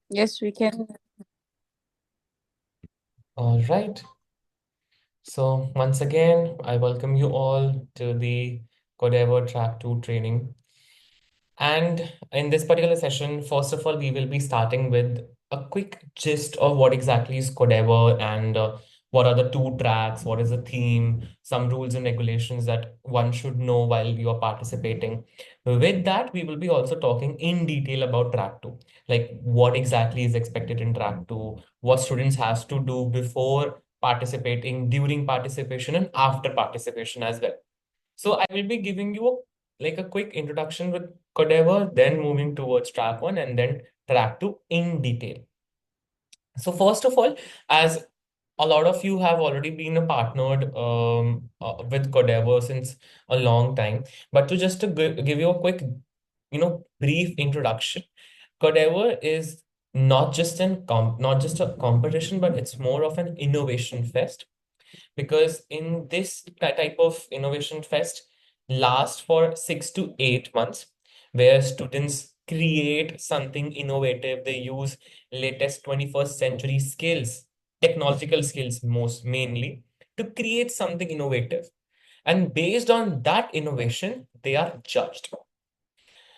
Yes, we can. All right. So once again, I welcome you all to the Codeavour Track 2 training. And in this particular session, first of all, we will be starting with a quick gist of what exactly is Codeavour and what are the two tracks, what is the theme, some rules and regulations that one should know while you are participating. With that, we will be also talking in detail about track 2, like what exactly is expected in track 2, what students has to do before participating, during participation, and after participation as well. So I will be giving you like a quick introduction with Codeavour, then moving towards track 1 and then track 2 in detail. So first of all, as a lot of you have already been a partnered with Codeavour since a long time, but to just to give you a quick, brief introduction, Codeavour is not just a competition, but it's more of an innovation fest because in this type of innovation fest lasts for 6 to 8 months where students create something innovative. They use latest 21st century skills, technological skills most mainly, to create something innovative, and based on that innovation they are judged.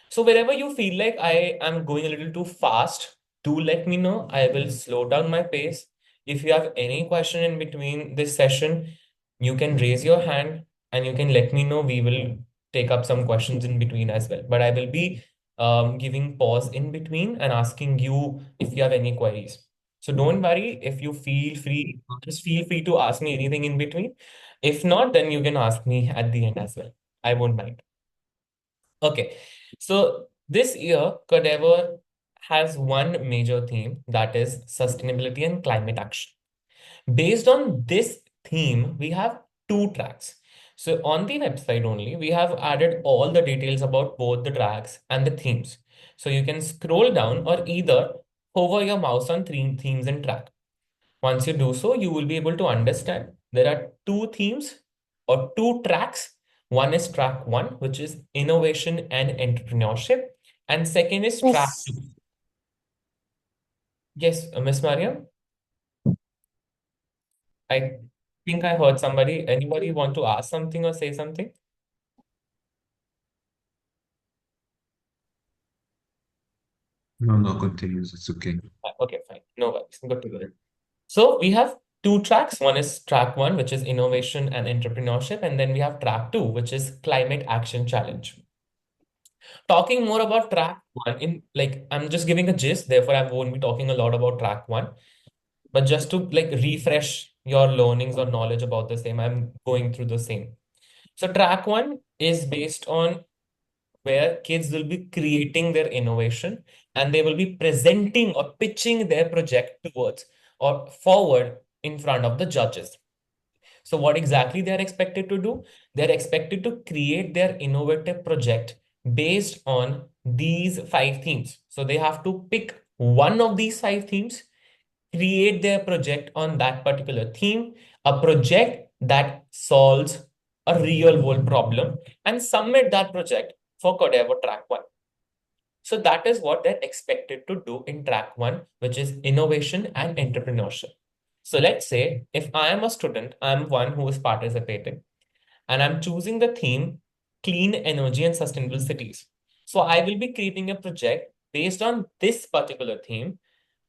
So wherever you feel like I am going a little too fast, do let me know. I will slow down my pace. If you have any question in between this session, you can raise your hand and you can let me know. We will take up some questions in between as well. But I will be giving pause in between and asking you if you have any queries. So don't worry if you feel free, just feel free to ask me anything in between. If not, then you can ask me at the end as well. I won't mind. Okay, so this year, Codeavour has one major theme, that is sustainability and climate action. Based on this theme, we have two tracks. So on the website only, we have added all the details about both the tracks and the themes. So you can scroll down or either hover your mouse on three themes and track. Once you do so, you will be able to understand there are two themes or two tracks. One is track 1, which is innovation and entrepreneurship, and second is track Yes. 2. Yes, Miss Mariam, I think I heard somebody. Anybody want to ask something or say something? No, no, continues. It's okay. Okay, fine. No worries. Good to go. So we have two tracks. One is track 1, which is innovation and entrepreneurship, and then we have track 2, which is climate action challenge. Talking more about track 1 in like I'm just giving a gist, therefore I won't be talking a lot about track 1, but just to like refresh your learnings or knowledge about the same, I'm going through the same. So track 1 is based on where kids will be creating their innovation and they will be presenting or pitching their project towards or forward in front of the judges. So what exactly they are expected to do? They're expected to create their innovative project based on these 5 themes. So they have to pick one of these 5 themes, create their project on that particular theme, a project that solves a real world problem, and submit that project for Codeavour Track 1. So that is what they're expected to do in track 1, which is innovation and entrepreneurship. So let's say if I am a student, I'm one who is participating and I'm choosing the theme clean energy and sustainable cities. So I will be creating a project based on this particular theme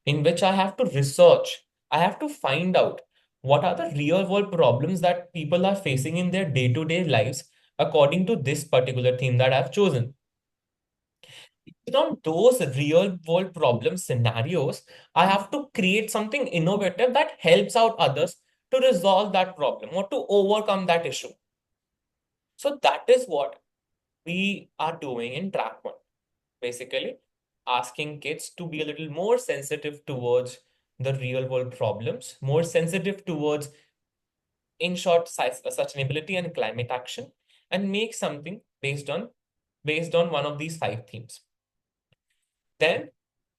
in which I have to research, I have to find out what are the real world problems that people are facing in their day-to-day lives according to this particular theme that I've chosen. Based on those real world problem scenarios, I have to create something innovative that helps out others to resolve that problem or to overcome that issue. So that is what we are doing in track 1. Basically, asking kids to be a little more sensitive towards the real world problems, more sensitive towards, in short, sustainability and climate action, and make something based on one of these 5 themes. Then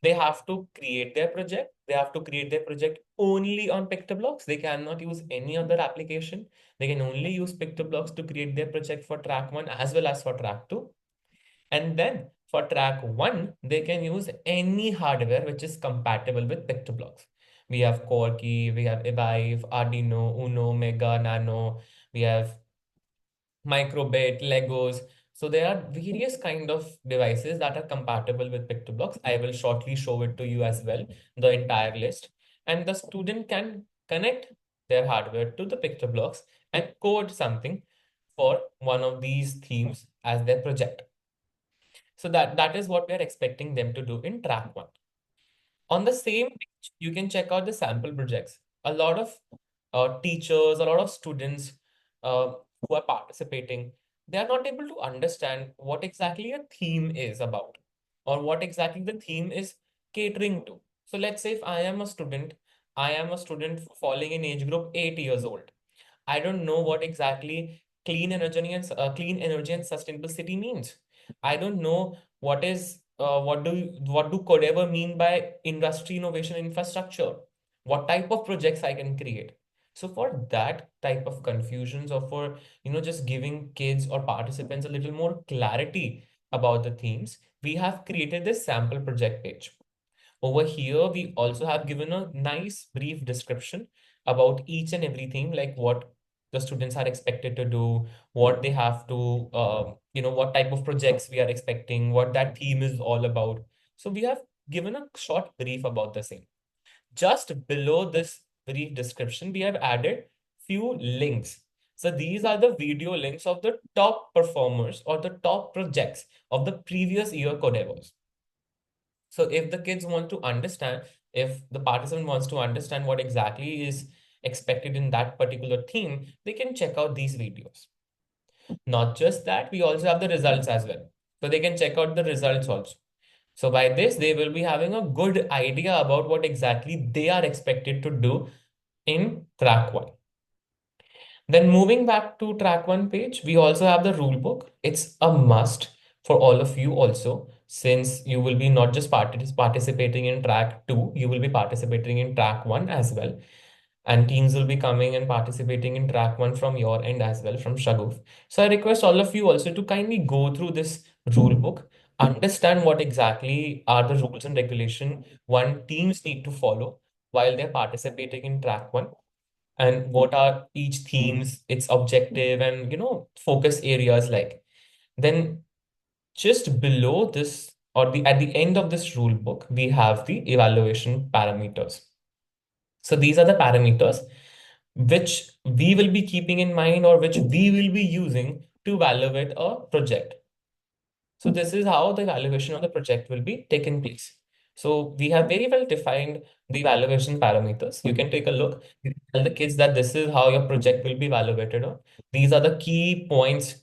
they have to create their project. They have to create their project only on Pictoblocks. They cannot use any other application. They can only use Pictoblocks to create their project for track 1 as well as for track 2. And then For track 1, they can use any hardware which is compatible with PictoBlocks. We have Corky, we have Evive, Arduino, Uno, Mega, Nano, we have Microbit, Legos. So there are various kind of devices that are compatible with PictoBlocks. I will shortly show it to you as well, the entire list. And the student can connect their hardware to the PictoBlocks and code something for one of these themes as their project. So that is what we are expecting them to do in track 1. On the same page, you can check out the sample projects. A lot of teachers, a lot of students who are participating, they are not able to understand what exactly a theme is about or what exactly the theme is catering to. So let's say if I am a student falling in age group 8 years old. I don't know what exactly clean energy and sustainable city means. I don't know what do Codeavour mean by industry innovation infrastructure? What type of projects I can create? So for that type of confusions or for just giving kids or participants a little more clarity about the themes, we have created this sample project page. Over here, we also have given a nice brief description about each and everything, like what the students are expected to do, what they have to, what type of projects we are expecting, what that theme is all about. So we have given a short brief about the same. Just below this brief description, we have added few links. So these are the video links of the top performers or the top projects of the previous year Codevers. So if the kids want to understand, if the participant wants to understand what exactly is expected in that particular theme, they can check out these videos. Not just that, we also have the results as well. So they can check out the results also. So by this, they will be having a good idea about what exactly they are expected to do in track 1. Then moving back to track 1 page, we also have the rule book. It's a must for all of you also, since you will be not just participating in track 2, you will be participating in track 1 as well. And teams will be coming and participating in track 1 from your end as well, from Shaguf. So I request all of you also to kindly go through this rule book, understand what exactly are the rules and regulation one teams need to follow while they're participating in track 1, and what are each themes, its objective, and focus areas like. Then just below this, or the at the end of this rule book, we have the evaluation parameters. So these are the parameters which we will be keeping in mind or which we will be using to evaluate a project. So this is how the evaluation of the project will be taken place. So we have very well defined the evaluation parameters. You can take a look. You can tell the kids that this is how your project will be evaluated on. These are the key points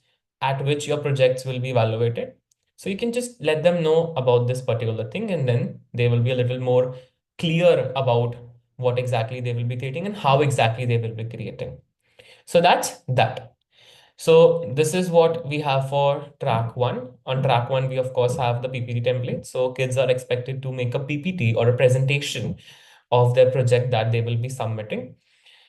at which your projects will be evaluated. So you can just let them know about this particular thing, and then they will be a little more clear about what exactly they will be creating and how exactly they will be creating. So that's that. So this is what we have for track 1. On track 1, we of course have the PPT template. So kids are expected to make a PPT or a presentation of their project that they will be submitting.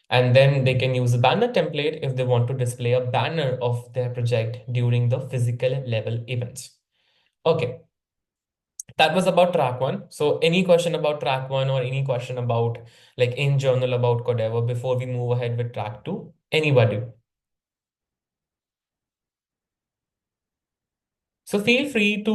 And then they can use a banner template if they want to display a banner of their project during the physical level events. Okay, that was about track 1. So any question about track 1 or any question about like in general about Codeavour before we move ahead with track 2? Anybody? So feel free to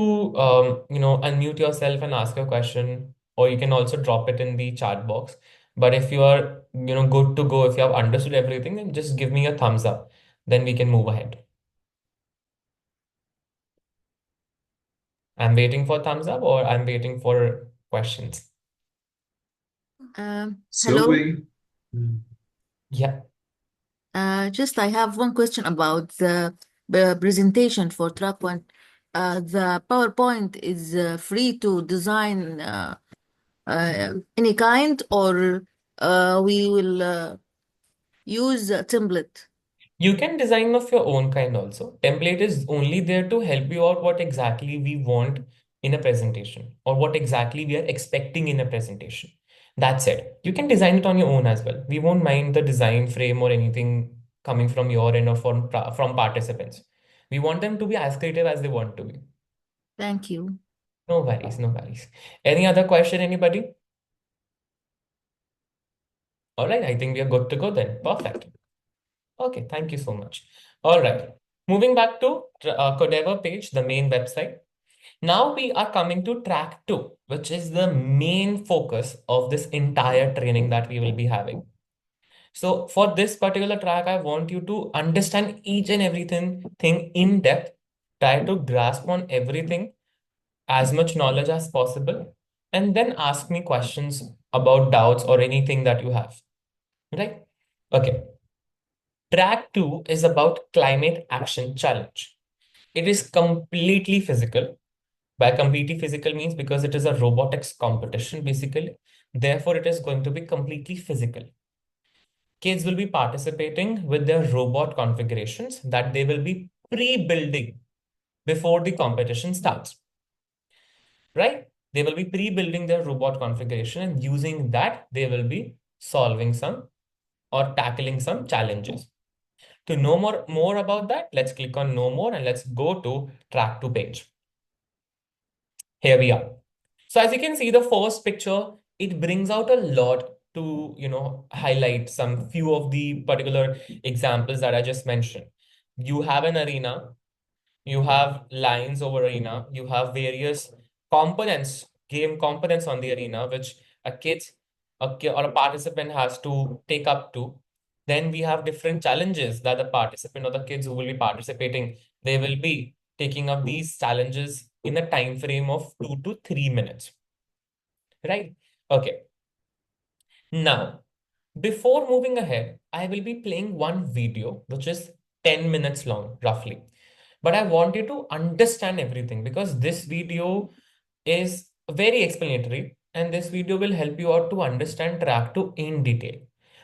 unmute yourself and ask a question, or you can also drop it in the chat box. But if you are good to go, if you have understood everything, then just give me a thumbs up. Then we can move ahead. I'm waiting for thumbs up, or I'm waiting for questions. So Hello. Yeah. Just I have one question about the presentation for track 1. The PowerPoint is free to design any kind, or we will use a template? You can design of your own kind also. Template is only there to help you out what exactly we want in a presentation or what exactly we are expecting in a presentation. That's it. You can design it on your own as well. We won't mind the design frame or anything coming from your end or from participants. We want them to be as creative as they want to be. Thank you. No worries, no worries. Any other question, anybody? All right, I think we are good to go then. Perfect. Okay, thank you so much. All right, moving back to Codeavour page, the main website. Now we are coming to track 2, which is the main focus of this entire training that we will be having. So for this particular track, I want you to understand each and everything in depth, try to grasp on everything, as much knowledge as possible, and then ask me questions about doubts or anything that you have, right? Okay. Track 2 is about climate action challenge. It is completely physical. By completely physical means because it is a robotics competition, basically. Therefore, it is going to be completely physical. Kids will be participating with their robot configurations that they will be pre-building before the competition starts, right? They will be pre-building their robot configuration, and using that, they will be solving some or tackling some challenges. To know more about that, let's click on Know More and let's go to Track 2 page. Here we are. So as you can see, the first picture, it brings out a lot to, highlight some few of the particular examples that I just mentioned. You have an arena, you have lines over arena, you have various components, game components on the arena, which or a participant has to take up to. Then we have different challenges that the participant or the kids who will be participating, they will be taking up these challenges in a time frame of 2 to 3 minutes, right? Okay. Now, before moving ahead, I will be playing one video, which is 10 minutes long, roughly. But I want you to understand everything because this video is very explanatory and this video will help you out to understand track 2 in detail.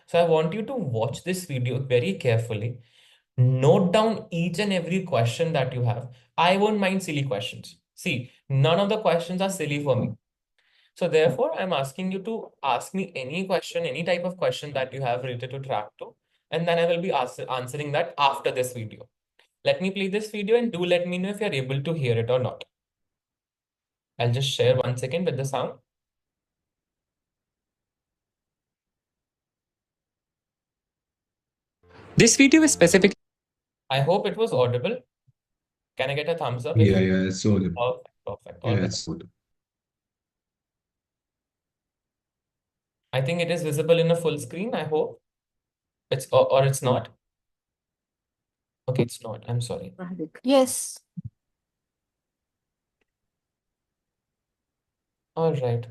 So I want you to watch this video very carefully. Note down each and every question that you have. I won't mind silly questions. See, none of the questions are silly for me. So therefore, I'm asking you to ask me any question, any type of question that you have related to track 2, and then I will be answering that after this video. Let me play this video and do let me know if you're able to hear it or not. I'll just share 1 second with the sound. This video is specific. I hope it was audible. Can I get a thumbs up? Yeah, it's audible. Perfect. Yeah, it's audible. I think it is visible in a full screen, I hope. Or it's not. Okay, it's not. I'm sorry. Yes. All right.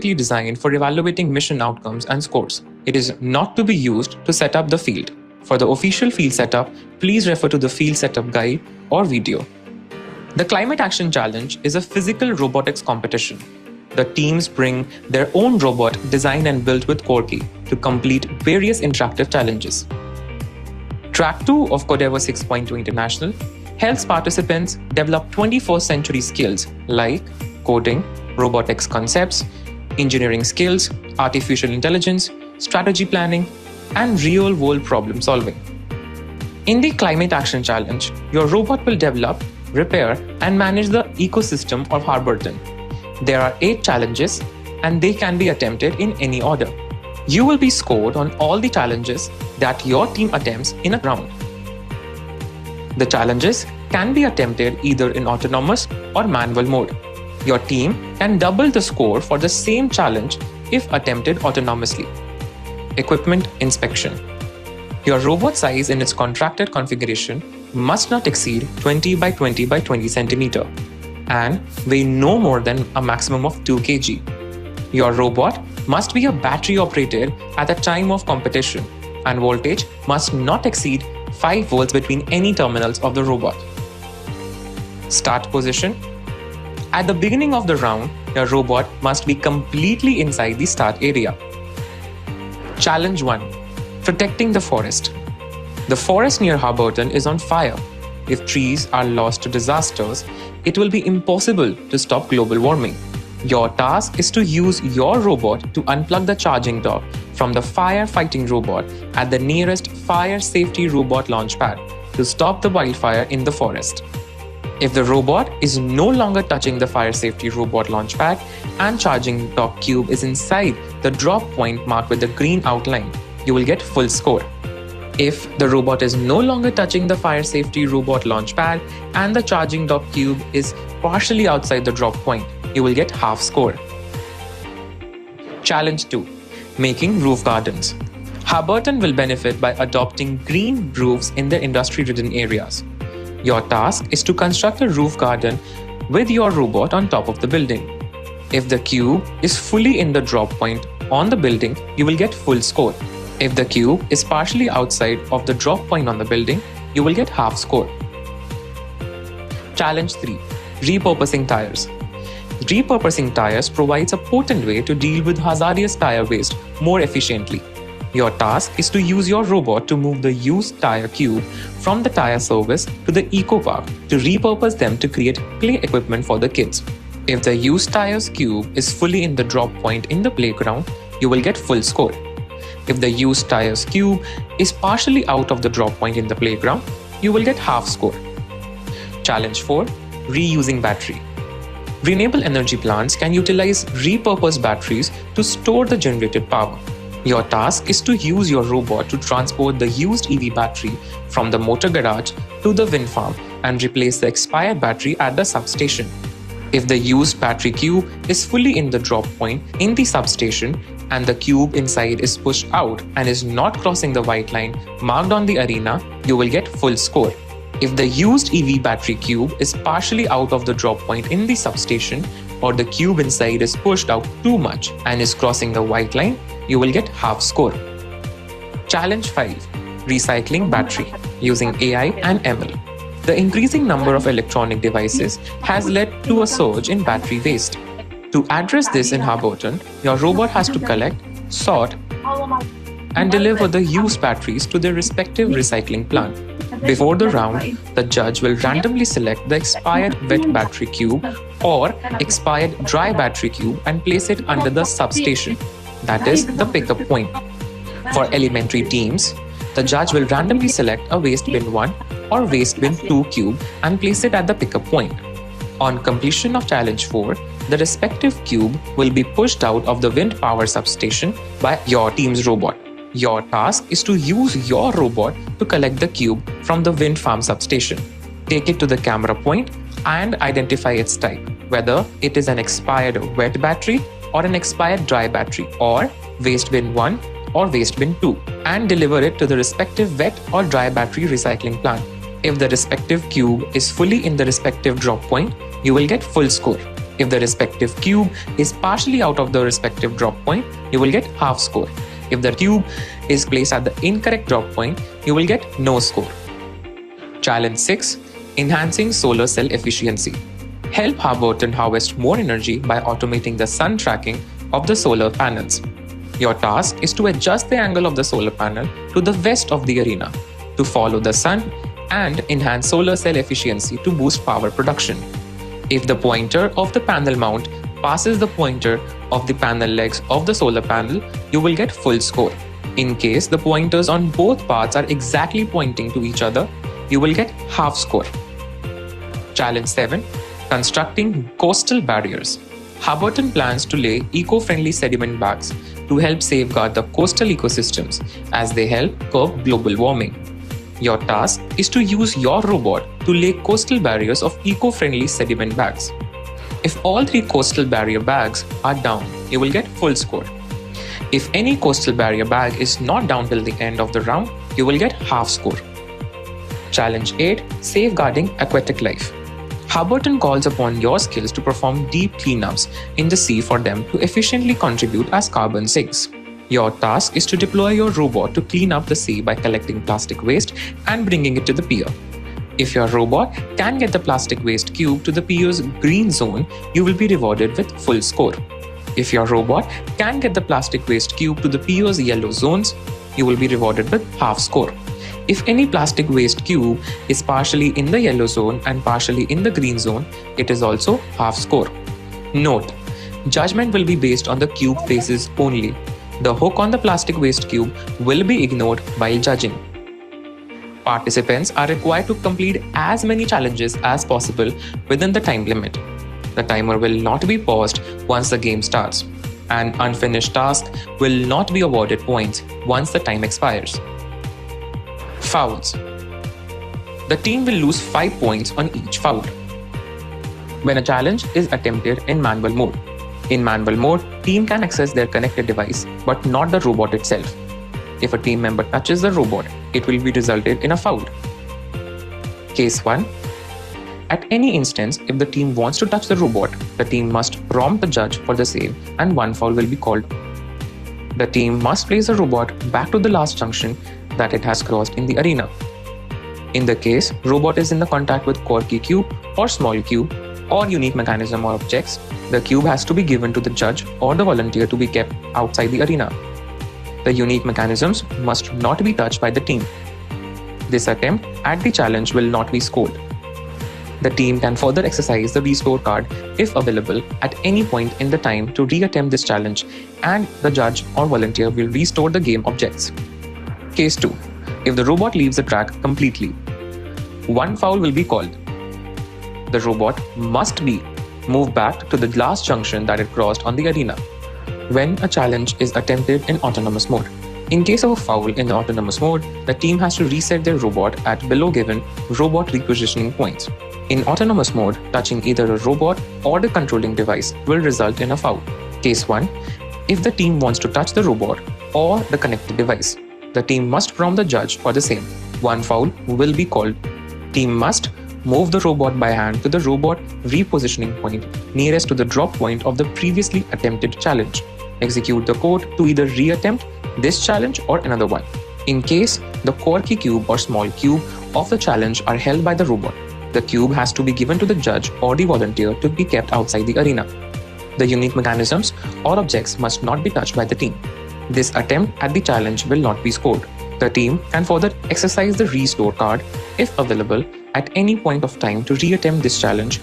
Designed for evaluating mission outcomes and scores. It is not to be used to set up the field. For the official field setup, please refer to the field setup guide or video. The Climate Action Challenge is a physical robotics competition. The teams bring their own robot designed and built with Corky to complete various interactive challenges. Track 2 of Codeavour 6.2 International helps participants develop 21st century skills like coding, robotics concepts, engineering skills, artificial intelligence, strategy planning, and real-world problem solving. In the Climate Action Challenge, your robot will develop, repair, and manage the ecosystem of Harborton. There are 8 challenges, and they can be attempted in any order. You will be scored on all the challenges that your team attempts in a round. The challenges can be attempted either in autonomous or manual mode. Your team can double the score for the same challenge if attempted autonomously. Equipment inspection. Your robot size in its contracted configuration must not exceed 20 by 20 by 20 centimeter and weigh no more than a maximum of 2 kg. Your robot must be a battery operated at the time of competition and voltage must not exceed 5 volts between any terminals of the robot. Start position. At the beginning of the round, your robot must be completely inside the start area. Challenge 1. Protecting the forest. The forest near Harborton is on fire. If trees are lost to disasters, it will be impossible to stop global warming. Your task is to use your robot to unplug the charging dock from the firefighting robot at the nearest fire safety robot launch pad to stop the wildfire in the forest. If the robot is no longer touching the fire safety robot launch pad and charging dock cube is inside the drop point marked with the green outline, you will get full score. If the robot is no longer touching the fire safety robot launch pad and the charging dock cube is partially outside the drop point, you will get half score. Challenge 2. Making roof gardens. Harburton will benefit by adopting green roofs in their industry-ridden areas. Your task is to construct a roof garden with your robot on top of the building. If the cube is fully in the drop point on the building, you will get full score. If the cube is partially outside of the drop point on the building, you will get half score. Challenge 3. Repurposing tires. Repurposing tires provides a potent way to deal with hazardous tire waste more efficiently. Your task is to use your robot to move the used tire cube from the tire service to the eco park to repurpose them to create play equipment for the kids. If the used tires cube is fully in the drop point in the playground, you will get full score. If the used tires cube is partially out of the drop point in the playground, you will get half score. Challenge 4. Reusing battery. Renewable energy plants can utilize repurposed batteries to store the generated power. Your task is to use your robot to transport the used EV battery from the motor garage to the wind farm and replace the expired battery at the substation. If the used battery cube is fully in the drop point in the substation and the cube inside is pushed out and is not crossing the white line marked on the arena, you will get full score. If the used EV battery cube is partially out of the drop point in the substation or the cube inside is pushed out too much and is crossing the white line, you will get half score. Challenge 5. Recycling battery using AI and ML. The increasing number of electronic devices has led to a surge in battery waste. To address this in Harburton, your robot has to collect, sort, and deliver the used batteries to their respective recycling plant. Before the round, the judge will randomly select the expired wet battery cube or expired dry battery cube and place it under the substation, that is, the pickup point. For elementary teams, the judge will randomly select a waste bin 1 or waste bin 2 cube and place it at the pickup point. On completion of challenge 4, the respective cube will be pushed out of the wind power substation by your team's robot. Your task is to use your robot to collect the cube from the wind farm substation. Take it to the camera point and identify its type, whether it is an expired wet battery or an expired dry battery, or waste bin 1 or waste bin 2, and deliver it to the respective wet or dry battery recycling plant. If the respective cube is fully in the respective drop point, you will get full score. If the respective cube is partially out of the respective drop point, you will get half score. If the cube is placed at the incorrect drop point, you will get no score. Challenge 6. Enhancing solar cell efficiency. Help Harburton harvest more energy by automating the sun tracking of the solar panels. Your task is to adjust the angle of the solar panel to the west of the arena to follow the sun and enhance solar cell efficiency to boost power production. If the pointer of the panel mount passes the pointer of the panel legs of the solar panel, you will get full score. In case the pointers on both parts are exactly pointing to each other, you will get half score. Challenge 7. Constructing coastal barriers. Harburton plans to lay eco-friendly sediment bags to help safeguard the coastal ecosystems as they help curb global warming. Your task is to use your robot to lay coastal barriers of eco-friendly sediment bags. If all 3 coastal barrier bags are down, you will get full score. If any coastal barrier bag is not down till the end of the round, you will get half score. Challenge 8. Safeguarding aquatic life. Harburton calls upon your skills to perform deep cleanups in the sea for them to efficiently contribute as carbon sinks. Your task is to deploy your robot to clean up the sea by collecting plastic waste and bringing it to the pier. If your robot can get the plastic waste cube to the pier's green zone, you will be rewarded with full score. If your robot can get the plastic waste cube to the pier's yellow zones, you will be rewarded with half score. If any plastic waste cube is partially in the yellow zone and partially in the green zone, it is also half score. Note: judgment will be based on the cube faces only. The hook on the plastic waste cube will be ignored while judging. Participants are required to complete as many challenges as possible within the time limit. The timer will not be paused once the game starts. An unfinished task will not be awarded points once the time expires. Fouls. The team will lose 5 points on each foul. When a challenge is attempted in manual mode. In manual mode, team can access their connected device, but not the robot itself. If a team member touches the robot, it will be resulted in a foul. Case 1. At any instance, if the team wants to touch the robot, the team must prompt the judge for the same and one foul will be called. The team must place the robot back to the last junction that it has crossed in the arena. In the case, robot is in the contact with quirky cube or small cube or unique mechanism or objects, the cube has to be given to the judge or the volunteer to be kept outside the arena. The unique mechanisms must not be touched by the team. This attempt at the challenge will not be scored. The team can further exercise the restore card if available at any point in the time to re-attempt this challenge, and the judge or volunteer will restore the game objects. Case 2. If the robot leaves the track completely, one foul will be called. The robot must be moved back to the last junction that it crossed on the arena. When a challenge is attempted in autonomous mode. In case of a foul in the autonomous mode, the team has to reset their robot at below given robot repositioning points. In autonomous mode, touching either a robot or the controlling device will result in a foul. Case 1. If the team wants to touch the robot or the connected device, the team must prompt the judge for the same. One foul will be called. Team must move the robot by hand to the robot repositioning point nearest to the drop point of the previously attempted challenge. Execute the code to either re-attempt this challenge or another one. In case the quirky cube or small cube of the challenge are held by the robot, the cube has to be given to the judge or the volunteer to be kept outside the arena. The unique mechanisms or objects must not be touched by the team. This attempt at the challenge will not be scored. The team can further exercise the restore card if available at any point of time to re-attempt this challenge,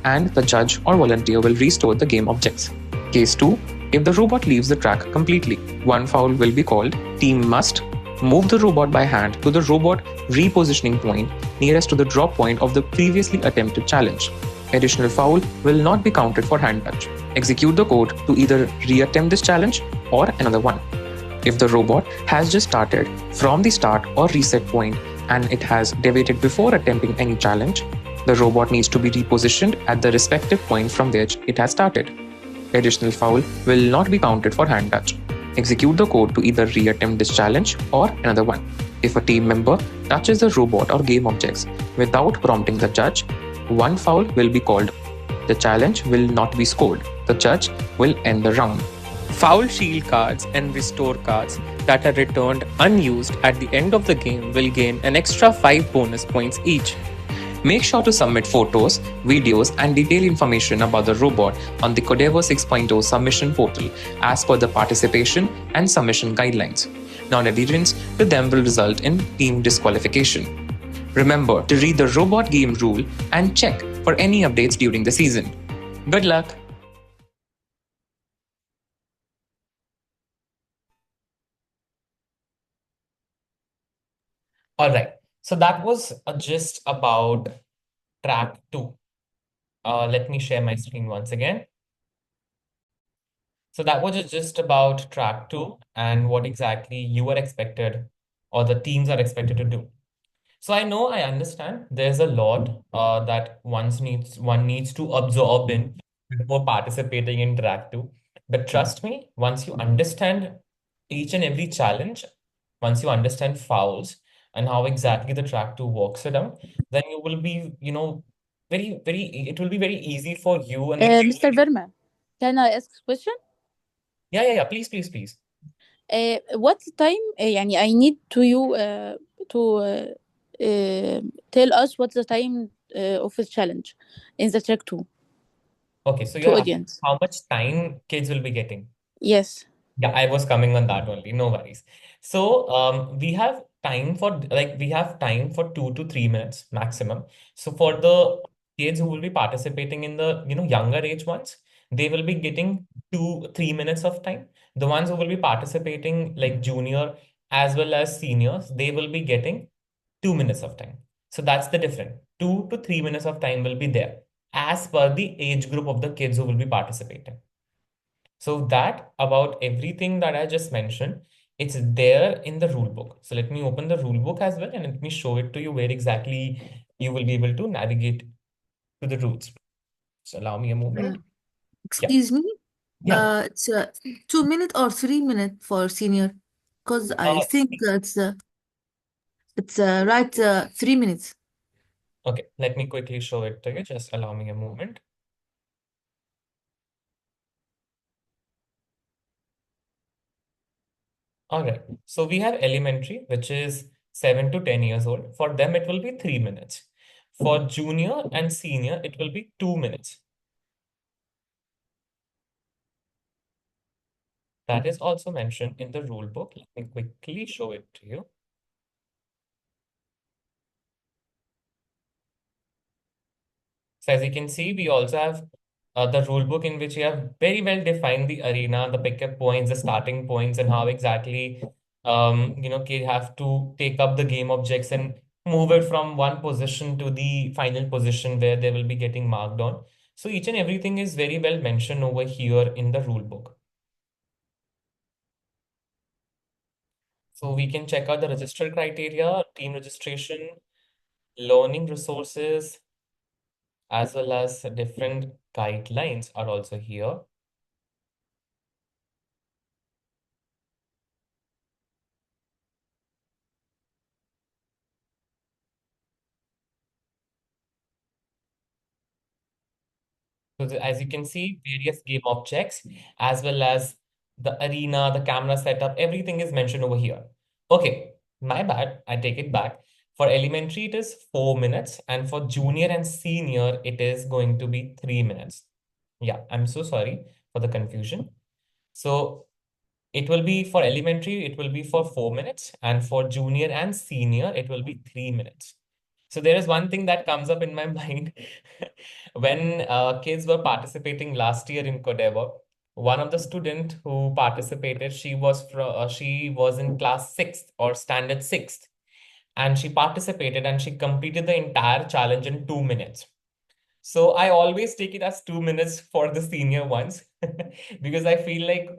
and the judge or volunteer will restore the game objects. Case 2. If the robot leaves the track completely, one foul will be called. Team must move the robot by hand to the robot repositioning point nearest to the drop point of the previously attempted challenge. Additional foul will not be counted for hand touch. Execute the code to either re-attempt this challenge or another one. If the robot has just started from the start or reset point and it has deviated before attempting any challenge, the robot needs to be repositioned at the respective point from which it has started. Additional foul will not be counted for hand touch. Execute the code to either re-attempt this challenge or another one. If a team member touches the robot or game objects without prompting the judge, one foul will be called. The challenge will not be scored. The judge will end the round. Foul shield cards and restore cards that are returned unused at the end of the game will gain an extra 5 bonus points each. Make sure to submit photos, videos, and detailed information about the robot on the Codeavour 6.0 submission portal as per the participation and submission guidelines. Non-adherence to them will result in team disqualification. Remember to read the robot game rule and check for any updates during the season. Good luck! All right. So that was a gist about track 2. Let me share my screen once again. So that was just about track 2 and what exactly you are expected or the teams are expected to do. So I understand there's a lot that one needs to absorb in before participating in track 2. But trust me, once you understand each and every challenge, once you understand fouls and how exactly the track 2 works it out, then you will be, it will be very easy for you and Mr. Verma, can I ask a question? Yeah. Please. What's the time? يعني I need to you to tell us what's the time of the challenge in the track 2 Okay, so to you're asking audience. how much time kids will be getting. Yes. Yeah, I was coming on that only. No worries. So we have time for 2 to 3 minutes maximum. So for the kids who will be participating in the younger age ones, they will be getting 2-3 minutes of time. The ones who will be participating like junior as well as seniors, they will be getting 2 minutes of time. So that's the difference. 2 to 3 minutes of time will be there as per the age group of the kids who will be participating. So that about everything that I just mentioned, it's there in the rule book. So let me open the rule book as well and let me show it to you where exactly you will be able to navigate to the rules. So allow me a moment. Excuse me, Yeah. it's 2 minutes or 3 minutes for senior, because I think it's right 3 minutes. Okay, let me quickly show it to you. Just allow me a moment. All right. So we have elementary, which is 7 to 10 years old. For them, it will be 3 minutes. For junior and senior, it will be 2 minutes. That is also mentioned in the rule book. Let me quickly show it to you. So as you can see, we also have the rule book in which we have very well defined the arena, the pickup points, the starting points, and how exactly kids have to take up the game objects and move it from one position to the final position where they will be getting marked on. So each and everything is very well mentioned over here in the rule book. So we can check out the register criteria, team registration, learning resources, as well as different guidelines are also here. So as you can see, various game objects, as well as the arena, the camera setup, everything is mentioned over here. Okay, my bad, I take it back. For elementary, it is 4 minutes, and for junior and senior, it is going to be 3 minutes. Yeah, I'm so sorry for the confusion. So it will be for elementary, it will be for 4 minutes, and for junior and senior, it will be 3 minutes. So there is one thing that comes up in my mind when kids were participating last year in Codeavour. One of the student who participated, she was in class 6th or standard 6th, and she participated and she completed the entire challenge in 2 minutes. So I always take it as 2 minutes for the senior ones because I feel like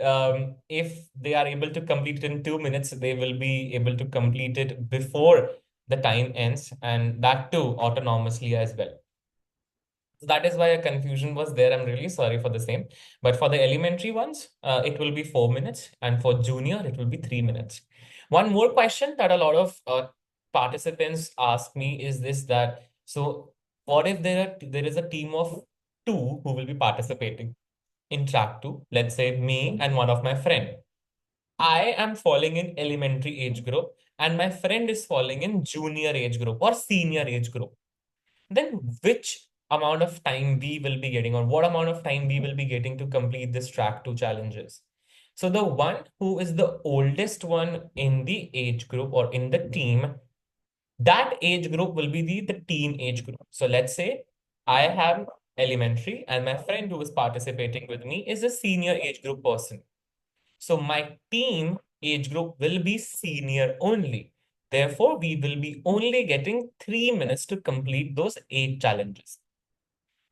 if they are able to complete it in 2 minutes, they will be able to complete it before the time ends, and that too autonomously as well. So that is why a confusion was there. I'm really sorry for the same. But for the elementary ones, it will be 4 minutes, and for junior, it will be 3 minutes. One more question that a lot of participants ask me is this: that so what if there is a team of two who will be participating in track two? Let's say me and one of my friend. I am falling in elementary age group, and my friend is falling in junior age group or senior age group. Then which amount of time we will be getting, or what amount of time we will be getting to complete this track two challenges? So the one who is the oldest one in the age group or in the team, that age group will be the teen age group. So let's say I have elementary and my friend who is participating with me is a senior age group person. So my team age group will be senior only. Therefore, we will be only getting 3 minutes to complete those 8 challenges.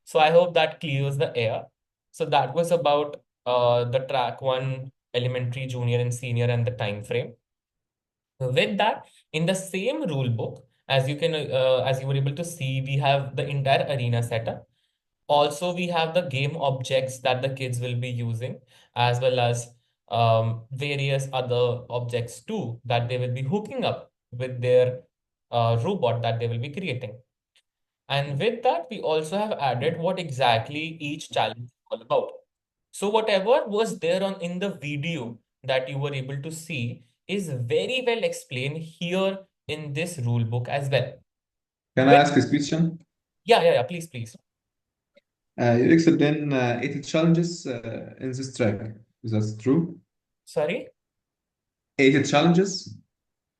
So I hope that clears the air. So that was about the track one, elementary, junior, and senior, and the time frame. With that, in the same rule book, as you were able to see, we have the entire arena setup. Also, we have the game objects that the kids will be using, as well as various other objects too that they will be hooking up with their robot that they will be creating. And with that, we also have added what exactly each challenge is all about. So whatever was there on in the video that you were able to see is very well explained here in this rule book as well. Can I ask a question? Yeah, please, please. You explained 80 challenges in this track. Is that true? Sorry? 80 challenges?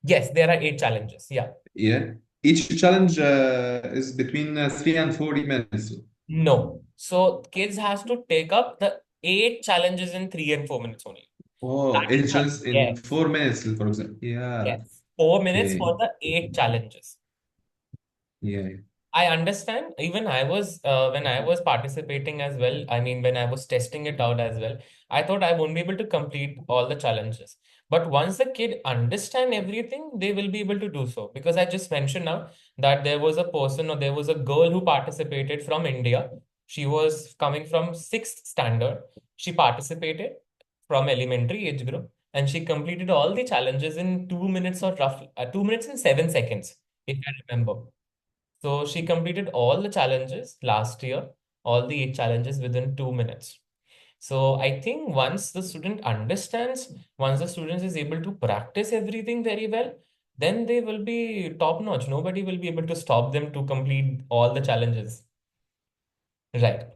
Yes, there are 8 challenges. Yeah. Yeah. Each challenge is between 3 and 40 minutes. No. So kids has to take up the 8 challenges in 3 and 4 minutes only. Oh, That 80 is how, challenges in yes, 4 minutes, for example. Yeah. yes. 4 minutes Okay. for the 8 challenges. Yeah. I understand. Even I was, when I was participating as well, I mean, when I was testing it out as well, I thought I won't be able to complete all the challenges. But once the kid understand everything, they will be able to do so. Because I just mentioned now that there was a person or there was a girl who participated from India. She was coming from 6th standard. She participated from elementary age group and she completed all the challenges in 2 minutes or roughly 2 minutes and 7 seconds, if I remember. So she completed all the challenges last year, all the 8 challenges within 2 minutes. So I think once the student understands, once the student is able to practice everything very well, then they will be top notch. Nobody will be able to stop them to complete all the challenges. Right.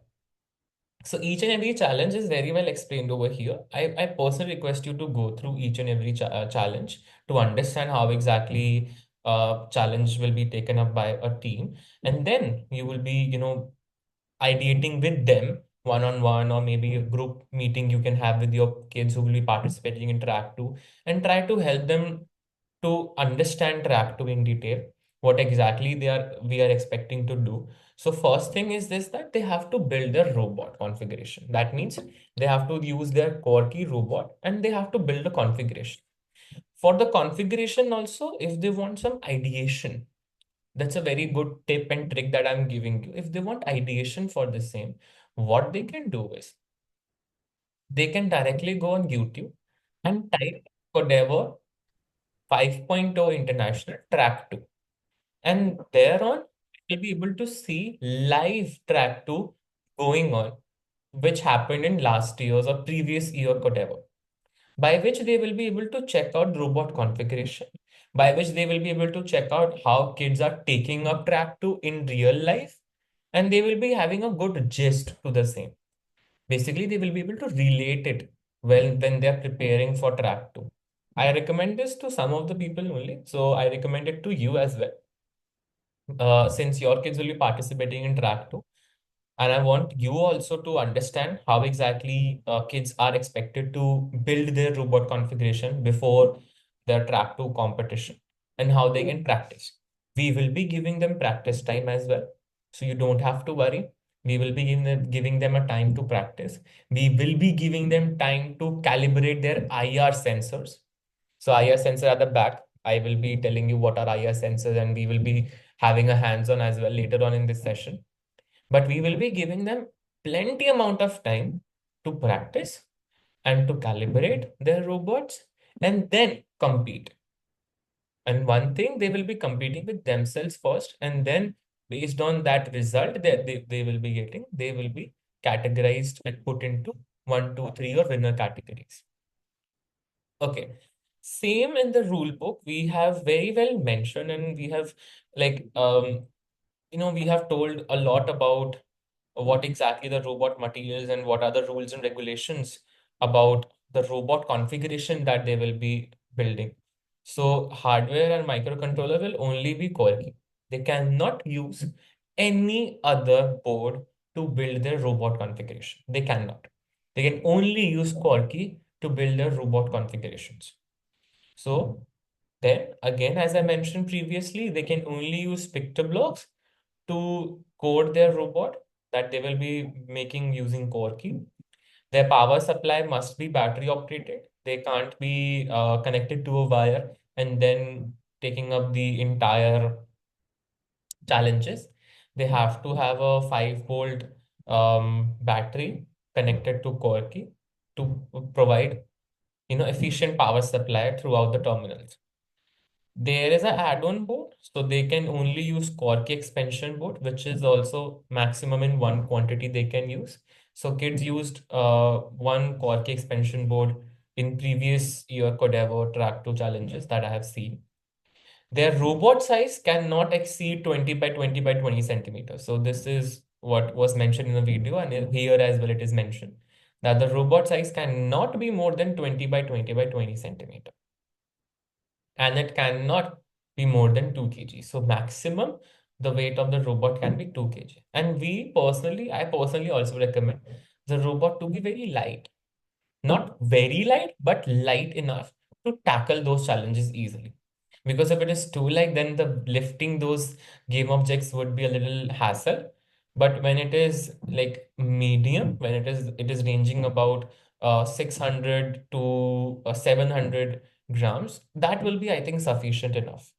So each and every challenge is very well explained over here. I personally request you to go through each and every challenge to understand how exactly challenge will be taken up by a team. And then you will be, ideating with them one-on-one, or maybe a group meeting you can have with your kids who will be participating in track 2, and try to help them to understand track 2 in detail, what exactly we are expecting to do. So first thing is this, that they have to build their robot configuration. That means they have to use their core key robot and they have to build a configuration. For the configuration also, if they want some ideation, that's a very good tip and trick that I'm giving you. If they want ideation for the same, what they can do is they can directly go on YouTube and type Codeavour 5.0 International Track 2. And thereon, you'll be able to see live track 2 going on, which happened in last year's or previous year, whatever. By which they will be able to check out robot configuration, by which they will be able to check out how kids are taking up track 2 in real life, and they will be having a good gist to the same. Basically, they will be able to relate it when they're preparing for track 2. I recommend this to some of the people only, so I recommend it to you as well, since your kids will be participating in track 2. And I want you also to understand how exactly kids are expected to build their robot configuration before their track 2 competition and how they can practice. We will be giving them practice time as well. So you don't have to worry. We will be giving them a time to practice. We will be giving them time to calibrate their IR sensors. So IR sensor at the back, I will be telling you what are IR sensors, and we will be having a hands-on as well later on in this session. But we will be giving them plenty amount of time to practice and to calibrate their robots and then compete. And one thing, they will be competing with themselves first, and then based on that result that they will be getting, they will be categorized and put into 1, 2, 3 or winner categories. Okay. Same in the rule book, we have very well mentioned, and we have like we have told a lot about what exactly the robot materials and what are the rules and regulations about the robot configuration that they will be building. So hardware and microcontroller will only be core key. They cannot use any other board to build their robot configuration. They cannot. They can only use core key to build their robot configurations. So then again, as I mentioned previously, they can only use picto blocks to code their robot that they will be making using core key. Their power supply must be battery operated. They can't be connected to a wire and then taking up the entire challenges. They have to have a 5-volt battery connected to core key to provide efficient power supply throughout the terminals. There is an add-on board, so they can only use core key expansion board, which is also maximum in one quantity they can use. So kids used one core key expansion board in previous year Codeavour track 2 challenges that I have seen. Their robot size cannot exceed 20 by 20 by 20 centimeters. So this is what was mentioned in the video, and here as well it is mentioned that the robot size cannot be more than 20 by 20 by 20 centimeter. And it cannot be more than 2 kg. So maximum the weight of the robot can be 2 kg. And I personally also recommend the robot to be very light. Not very light, but light enough to tackle those challenges easily. Because if it is too light, then the lifting those game objects would be a little hassle. But when it is like medium, when it is ranging about 600 to 700 grams, that will be, I think, sufficient enough.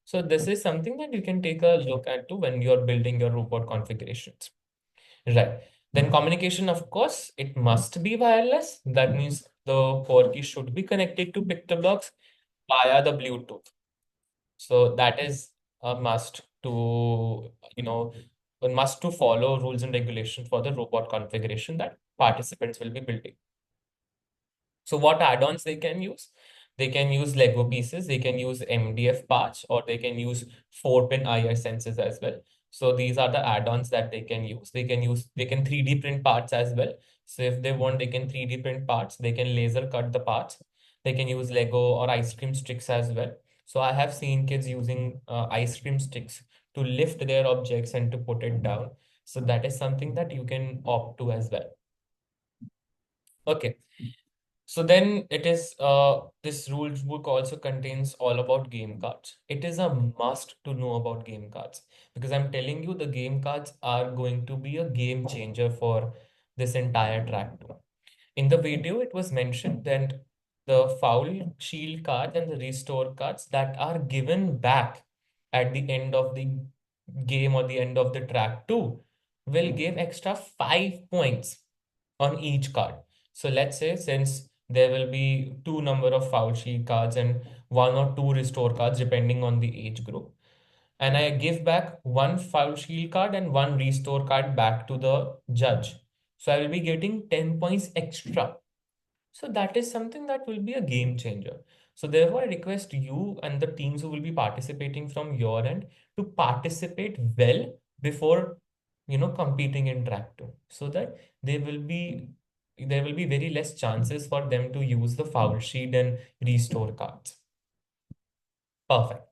So this is something that you can take a look at too when you're building your robot configurations. Right. Then communication, of course, it must be wireless. That means the core key should be connected to PictoBlocks via the Bluetooth. So that is a must to, a must to follow rules and regulations for the robot configuration that participants will be building. So what add-ons they can use? They can use Lego pieces, they can use MDF parts, or they can use 4-pin IR sensors as well. So these are the add-ons that they can use. They can 3D print parts as well. So if they want, they can 3D print parts, they can laser cut the parts. They can use Lego or ice cream sticks as well. So I have seen kids using ice cream sticks to lift their objects and to put it down. So that is something that you can opt to as well. Okay. So then it is this rules book also contains all about game cards. It is a must to know about game cards because I'm telling you the game cards are going to be a game changer for this entire track too. In the video, it was mentioned that the foul shield card and the restore cards that are given back at the end of the game or the end of the track too will give extra 5 points on each card. So let's say since there will be two number of foul shield cards and one or two restore cards depending on the age group. And I give back one foul shield card and one restore card back to the judge. So I will be getting 10 points extra. So that is something that will be a game changer. So therefore, I request you and the teams who will be participating from your end to participate well before competing in track two, so that there will be very less chances for them to use the foul sheet and restore cards. Perfect.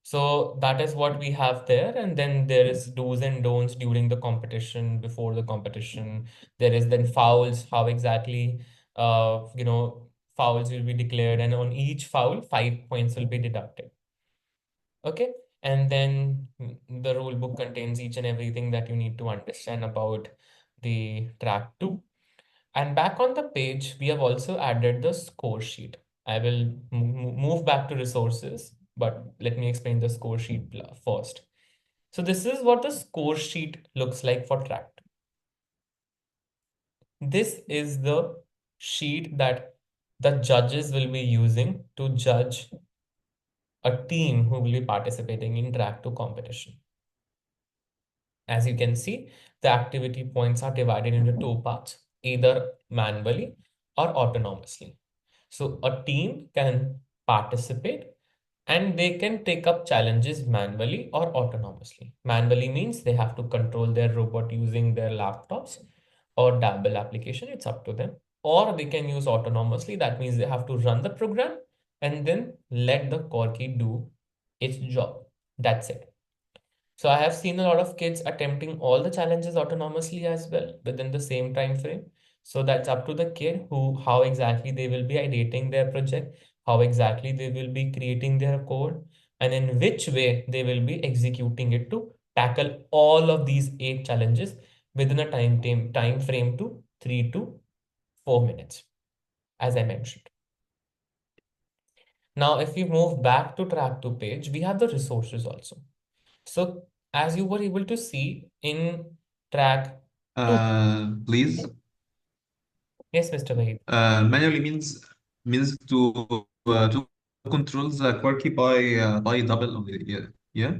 So that is what we have there. And then there is do's and don'ts during the competition, before the competition. There is then fouls, how exactly, fouls will be declared. And on each foul, 5 points will be deducted. Okay. And then the rule book contains each and everything that you need to understand about the track two. And back on the page, we have also added the score sheet. I will move back to resources, but let me explain the score sheet first. So this is what the score sheet looks like for track. This is the sheet that the judges will be using to judge a team who will be participating in track 2 competition. As you can see, the activity points are divided into two parts, either manually or autonomously. So a team can participate and they can take up challenges manually or autonomously. Manually means they have to control their robot using their laptops or Dabble application, it's up to them. Or they can use autonomously, that means they have to run the program and then let the core key do its job. That's it. So I have seen a lot of kids attempting all the challenges autonomously as well within the same time frame. So that's up to the kid how exactly they will be ideating their project, how exactly they will be creating their code, and in which way they will be executing it to tackle all of these 8 challenges within a time frame to 3 to 4 minutes, as I mentioned. Now, if we move back to track 2 page, we have the resources also. So as you were able to see in track 2. Please. Yes, Mr. Wahid. Manually means to control the quirky by double only. Yeah.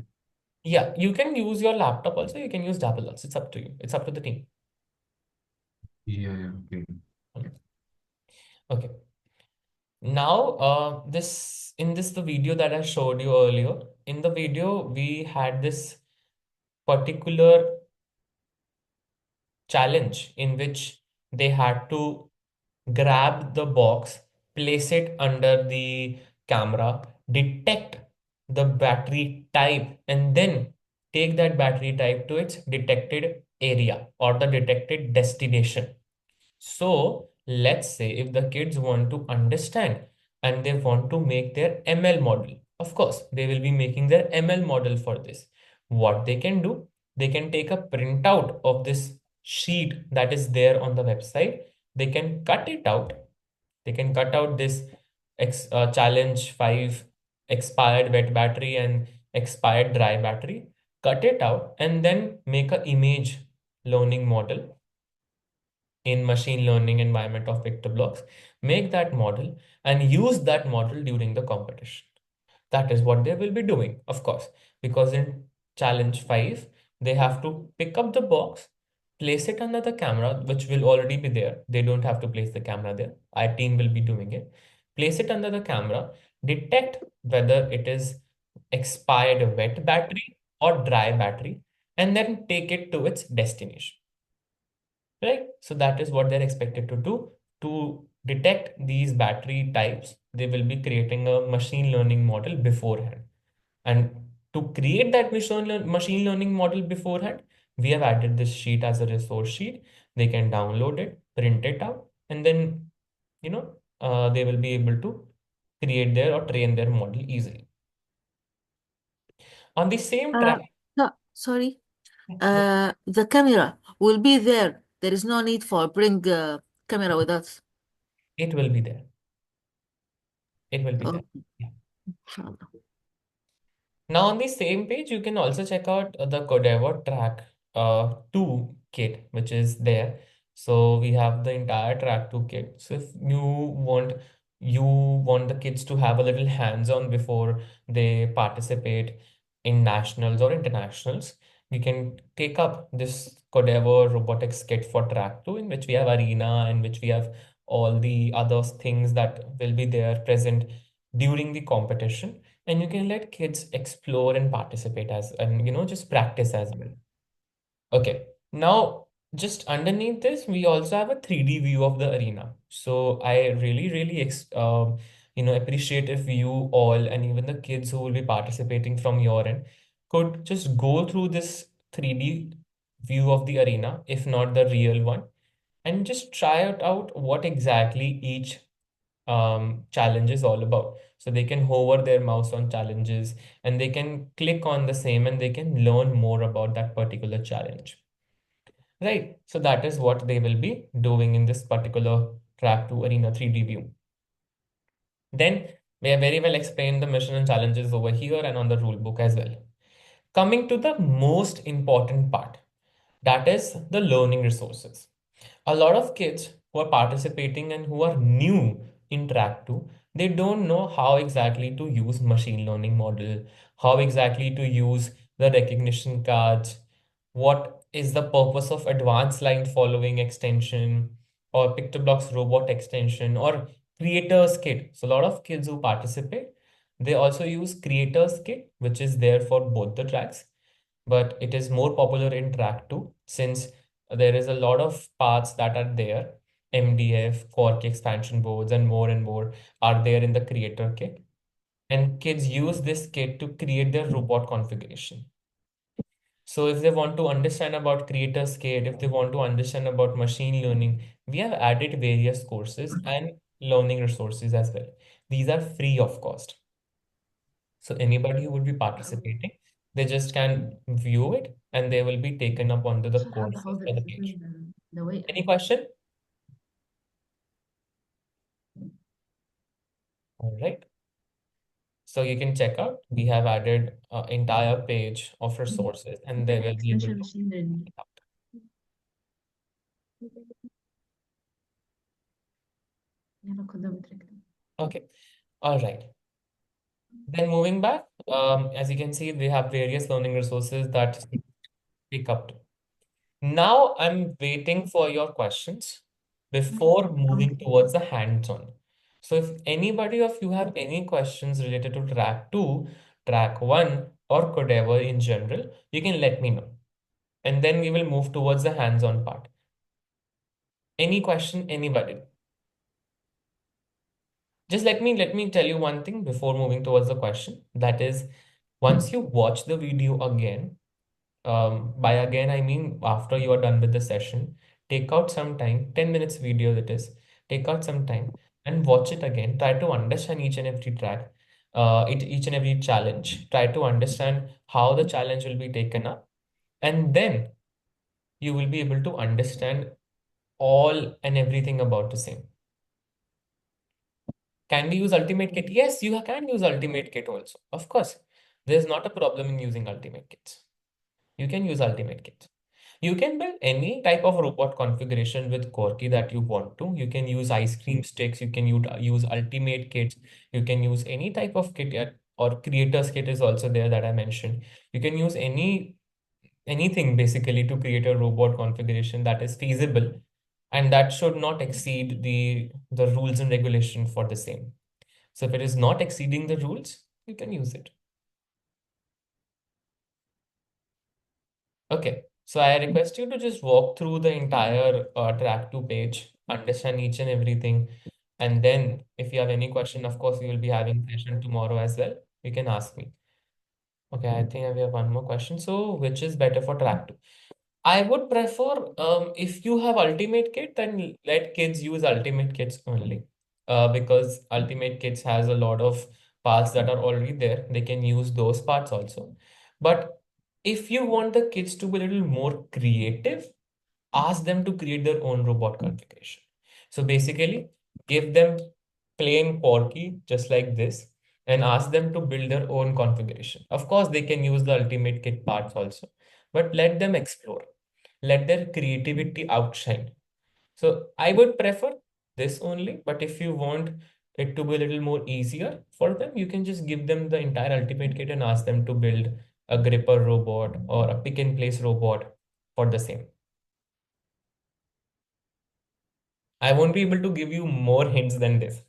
Yeah, you can use your laptop also. You can use Dabble also. It's up to you. It's up to the team. Yeah. Okay. Okay. Now, the video that I showed you earlier, in the video, we had this particular challenge in which they had to grab the box, place it under the camera, detect the battery type, and then take that battery type to its detected area or the detected destination. So let's say if the kids want to understand and they want to make their ML model Of course, they will be making their ML model for this. What they can do, they can take a printout of this sheet that is there on the website. They can cut it out. They can cut out this challenge 5 expired wet battery and expired dry battery, cut it out, and then make an image learning model in machine learning environment of PictoBlocks. Make that model and use that model during the competition. That is what they will be doing, of course, because in challenge 5, they have to pick up the box, place it under the camera, which will already be there. They don't have to place the camera there. Our team will be doing it. Place it under the camera, detect whether it is expired wet battery or dry battery, and then take it to its destination. Right? So that is what they're expected to do. To detect these battery types, they will be creating a machine learning model beforehand. And to create that machine learning model beforehand, we have added this sheet as a resource sheet. They can download it, print it out, and then, they will be able to create their or train their model easily. On the same track, Sorry, the camera will be there. There is no need for bring camera with us. it will be there. It will be there. Okay. Yeah. Inshallah. Now on the same page, you can also check out the Codeavour track 2 kit, which is there. So we have the entire track 2 kit. So if you want the kids to have a little hands-on before they participate in nationals or internationals, you can take up this Codeavour robotics kit for track 2, in which we have arena, in which we have all the other things that will be there present during the competition, and you can let kids explore and participate and just practice as well. Okay, now just underneath this, we also have a 3D view of the arena. So I really appreciate if you all and even the kids who will be participating from your end could just go through this 3D view of the arena, if not the real one, and just try it out what exactly each challenge is all about. So they can hover their mouse on challenges and they can click on the same and they can learn more about that particular challenge. Right. So that is what they will be doing in this particular track 2 arena 3D view. Then we have very well explained the mission and challenges over here and on the rule book as well. Coming to the most important part, that is the learning resources. A lot of kids who are participating and who are new in track 2, they don't know how exactly to use machine learning model, how exactly to use the recognition cards, what is the purpose of advanced line following extension or PictoBlocks robot extension or creators kit. So a lot of kids who participate, they also use creators kit, which is there for both the tracks, but it is more popular in track 2 since there is a lot of parts that are there. MDF, Quark expansion boards, and more are there in the creator kit. And kids use this kit to create their robot configuration. So if they want to understand about creators kit, if they want to understand about machine learning, we have added various courses and learning resources as well. These are free of cost. So anybody who would be participating, they just can view it and they will be taken up onto the courses or the page. Any question? All right. So you can check out. We have added an entire page of resources and they will be able to check it out. Okay. All right. Then moving back, as you can see, we have various learning resources that pick up to. Now I'm waiting for your questions before moving towards the hands-on. So if anybody of you have any questions related to track 2, track 1, or Codeavour in general, you can let me know. And then we will move towards the hands-on part. Any question, anybody? Just let me tell you one thing before moving towards the question. That is, once you watch the video again, by again I mean after you are done with the session, take out some time, 10 minutes video that is, take out some time and watch it again. Try to understand each and every track. each and every challenge. Try to understand how the challenge will be taken up, and then you will be able to understand all and everything about the same. Can we use Ultimate Kit? Yes, you can use Ultimate Kit also. Of course, there's not a problem in using Ultimate Kits. You can use Ultimate Kit. You can build any type of robot configuration with Corky that you want to. You can use ice cream sticks. You can use Ultimate Kits. You can use any type of kit, or Creators Kit is also there that I mentioned. You can use anything basically to create a robot configuration that is feasible, and that should not exceed the rules and regulation for the same. So if it is not exceeding the rules, you can use it. Okay, so I request you to just walk through the entire track 2 page, understand each and everything, and then if you have any question, of course, we will be having session tomorrow as well. You can ask me. Okay, I think we have one more question. So which is better for track 2? I would prefer, if you have Ultimate Kit, then let kids use Ultimate Kits only. Because Ultimate Kits has a lot of parts that are already there. They can use those parts also. But if you want the kids to be a little more creative, ask them to create their own robot configuration. So basically, give them plain Porky, just like this, and ask them to build their own configuration. Of course, they can use the Ultimate Kit parts also, but let them explore. Let their creativity outshine. So I would prefer this only, but if you want it to be a little more easier for them, you can just give them the entire Ultimate Kit and ask them to build a gripper robot or a pick and place robot for the same. I won't be able to give you more hints than this.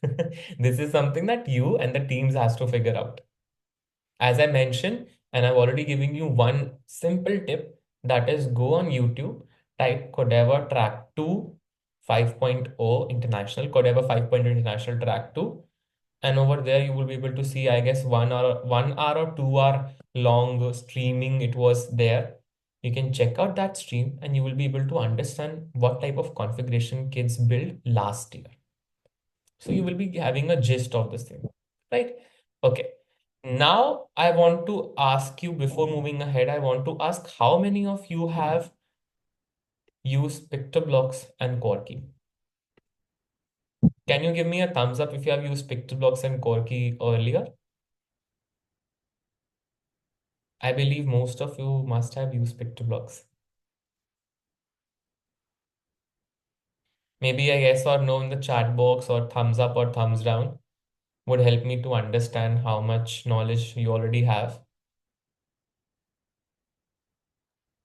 This is something that you and the teams has to figure out. As I mentioned, and I've already given you one simple tip, that is go on YouTube, type Codeavour Track 2 5.0 International, Codeavour 5.0 International Track 2. And over there, you will be able to see, I guess, 1 hour or 2 hour long streaming. It was there. You can check out that stream and you will be able to understand what type of configuration kids built last year. So you will be having a gist of this thing, right? Okay. Now I want to ask you, before moving ahead, I want to ask how many of you have used PictoBlocks and Corky? Can you give me a thumbs up if you have used PictoBlocks and Corky earlier? I believe most of you must have used PictoBlocks. Maybe a yes or no in the chat box, or thumbs up or thumbs down would help me to understand how much knowledge you already have.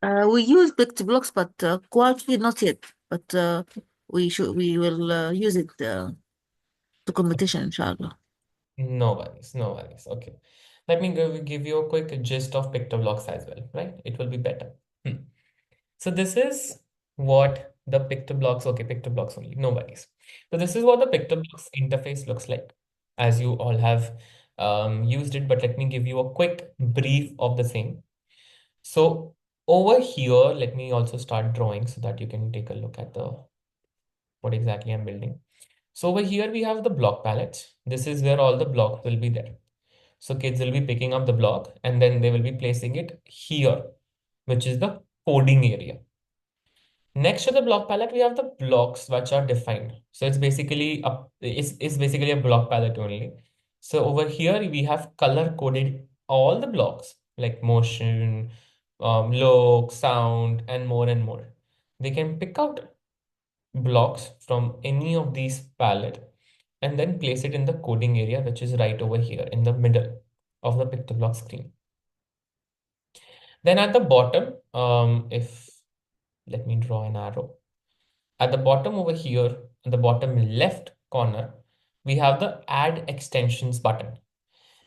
We use PictoBlocks, but Quartz not yet. But we will use it to competition, inshallah. No worries, no worries. Okay. Let me give you a quick gist of PictoBlocks as well, right? It will be better. So this is what the PictoBlocks, okay, PictoBlocks only, no worries. So this is what the PictoBlocks interface looks like, as you all have used it, but let me give you a quick brief of the same. So over here, let me also start drawing so that you can take a look at what exactly I'm building. So over here we have the block palettes. This is where all the blocks will be there. So kids will be picking up the block and then they will be placing it here, which is the coding area. Next to the block palette, we have the blocks which are defined. So it's basically a block palette only. So over here we have color coded all the blocks like motion, look, sound, and more. They can pick out blocks from any of these palette and then place it in the coding area, which is right over here in the middle of the PictoBlock screen. Then at the bottom, let me draw an arrow. At the bottom over here, in the bottom left corner, we have the Add Extensions button.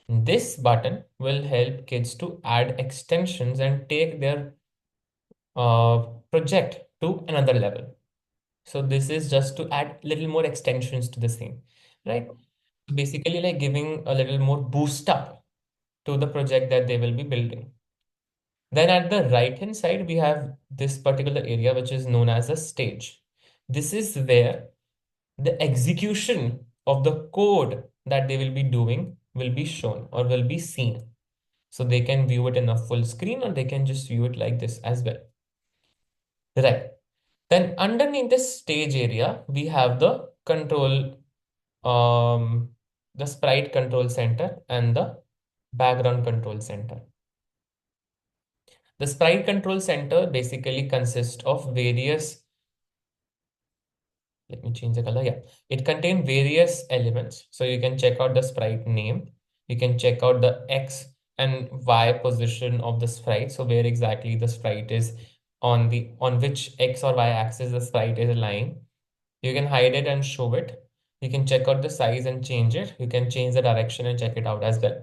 This button will help kids to add extensions and take their project to another level. So this is just to add little more extensions to the same, right? Basically like giving a little more boost up to the project that they will be building. Then at the right hand side, we have this particular area, which is known as a stage. This is where the execution of the code that they will be doing will be shown or will be seen. So they can view it in a full screen or they can just view it like this as well. Right. Then underneath this stage area, we have the control, the sprite control center and the background control center. The sprite control center basically consists of various, let me change the color. Yeah, it contains various elements. So you can check out the sprite name. You can check out the X and Y position of the sprite. So where exactly the sprite is on which X or Y axis the sprite is lying. You can hide it and show it. You can check out the size and change it. You can change the direction and check it out as well.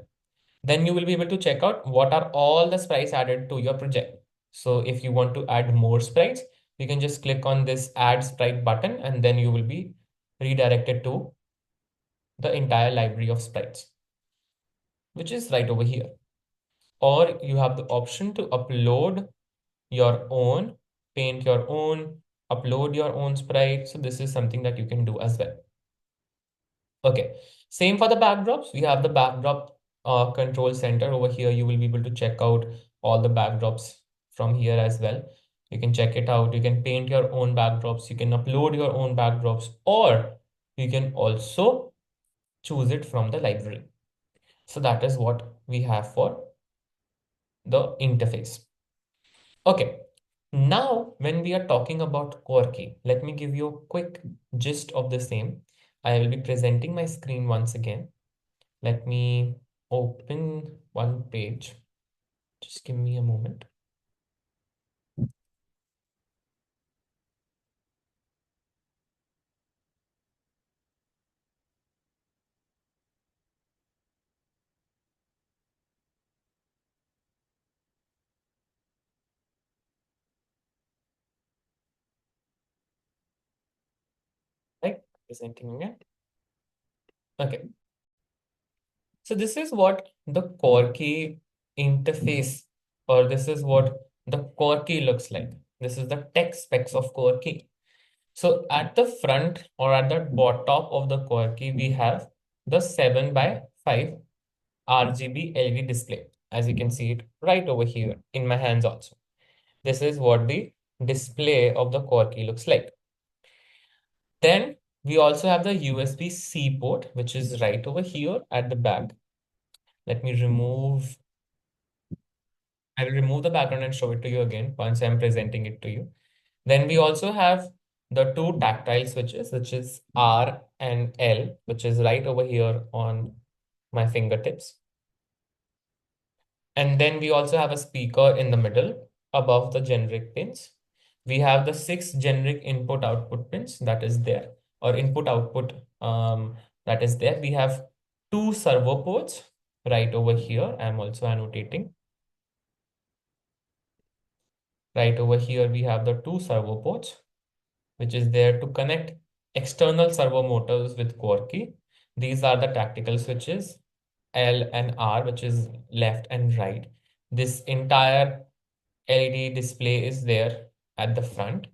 Then you will be able to check out what are all the sprites added to your project. So if you want to add more sprites, you can just click on this add sprite button and then you will be redirected to the entire library of sprites, which is right over here. Or you have the option to upload your own, paint your own, upload your own sprite. So this is something that you can do as well. Okay, same for the backdrops. We have the backdrop control center over here. You will be able to check out all the backdrops from here as well. You can check it out. You can paint your own backdrops. You can upload your own backdrops, or you can also choose it from the library. So that is what we have for the interface. Okay, now when we are talking about Quirky, let me give you a quick gist of the same. I will be presenting my screen once again. Let me open one page. Just give me a moment. Right, presenting again. Okay. So this is what the Quirky interface, or this is what the Quirky looks like. This is the tech specs of Quirky. So at the front or at the bottom of the Quirky, we have the 7x5 RGB LED display. As you can see it right over here in my hands also. This is what the display of the Quirky looks like. Then we also have the USB-C port, which is right over here at the back. Let me remove, I will remove the background and show it to you again once I'm presenting it to you. Then we also have the two tactile switches, which is R and L, which is right over here on my fingertips. And then we also have a speaker in the middle above the generic pins. We have the 6 generic input output pins that is there, or input output that is there. We have 2 servo ports right over here. I'm also annotating. Right over here, we have the 2 servo ports, which is there to connect external servo motors with Quirky. These are the tactical switches, L and R, which is left and right. This entire LED display is there at the front.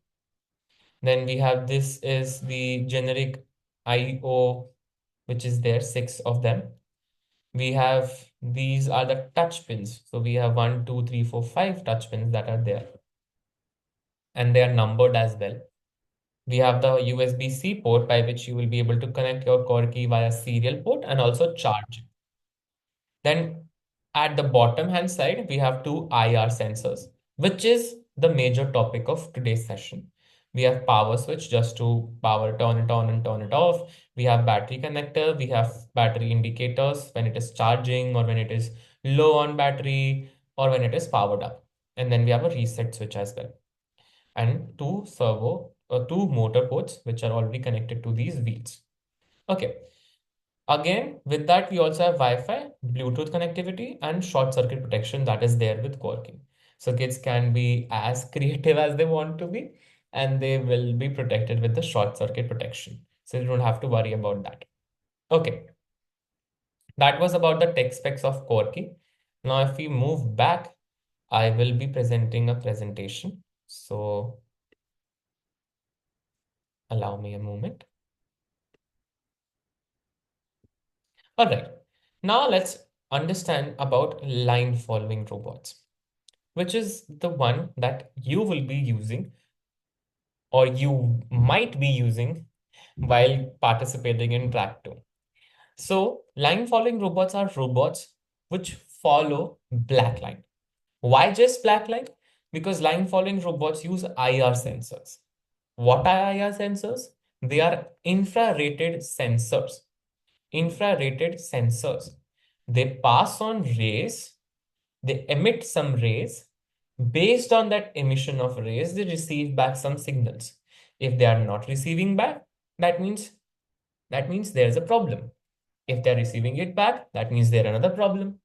Then we have this is the generic IO, which is there, 6 of them. We have these are the touch pins. So we have 1, 2, 3, 4, 5 touch pins that are there. And they are numbered as well. We have the USB-C port by which you will be able to connect your Quirky via serial port and also charge. Then at the bottom hand side, we have 2 IR sensors, which is the major topic of today's session. We have power switch just to power turn it on and turn it off. We have battery connector. We have battery indicators when it is charging or when it is low on battery or when it is powered up. And then we have a reset switch as well. And 2 2 motor ports, which are already connected to these wheels. Okay. Again, with that, we also have Wi-Fi, Bluetooth connectivity, and short circuit protection that is there with Quirky. So kids can be as creative as they want to be, and they will be protected with the short circuit protection. So you don't have to worry about that. Okay. That was about the tech specs of Quirky. Now, if we move back, I will be presenting a presentation. So allow me a moment. All right. Now let's understand about line following robots, which is the one that you will be using or you might be using while participating in track 2. So line following robots are robots which follow black line. Why just black line? Because line following robots use IR sensors. What are IR sensors? They are infrared sensors. Infrared sensors. They pass on rays, they emit some rays. Based on that emission of rays, they receive back some signals. If they are not receiving back, that means there's a problem. If they're receiving it back, that means there's another problem.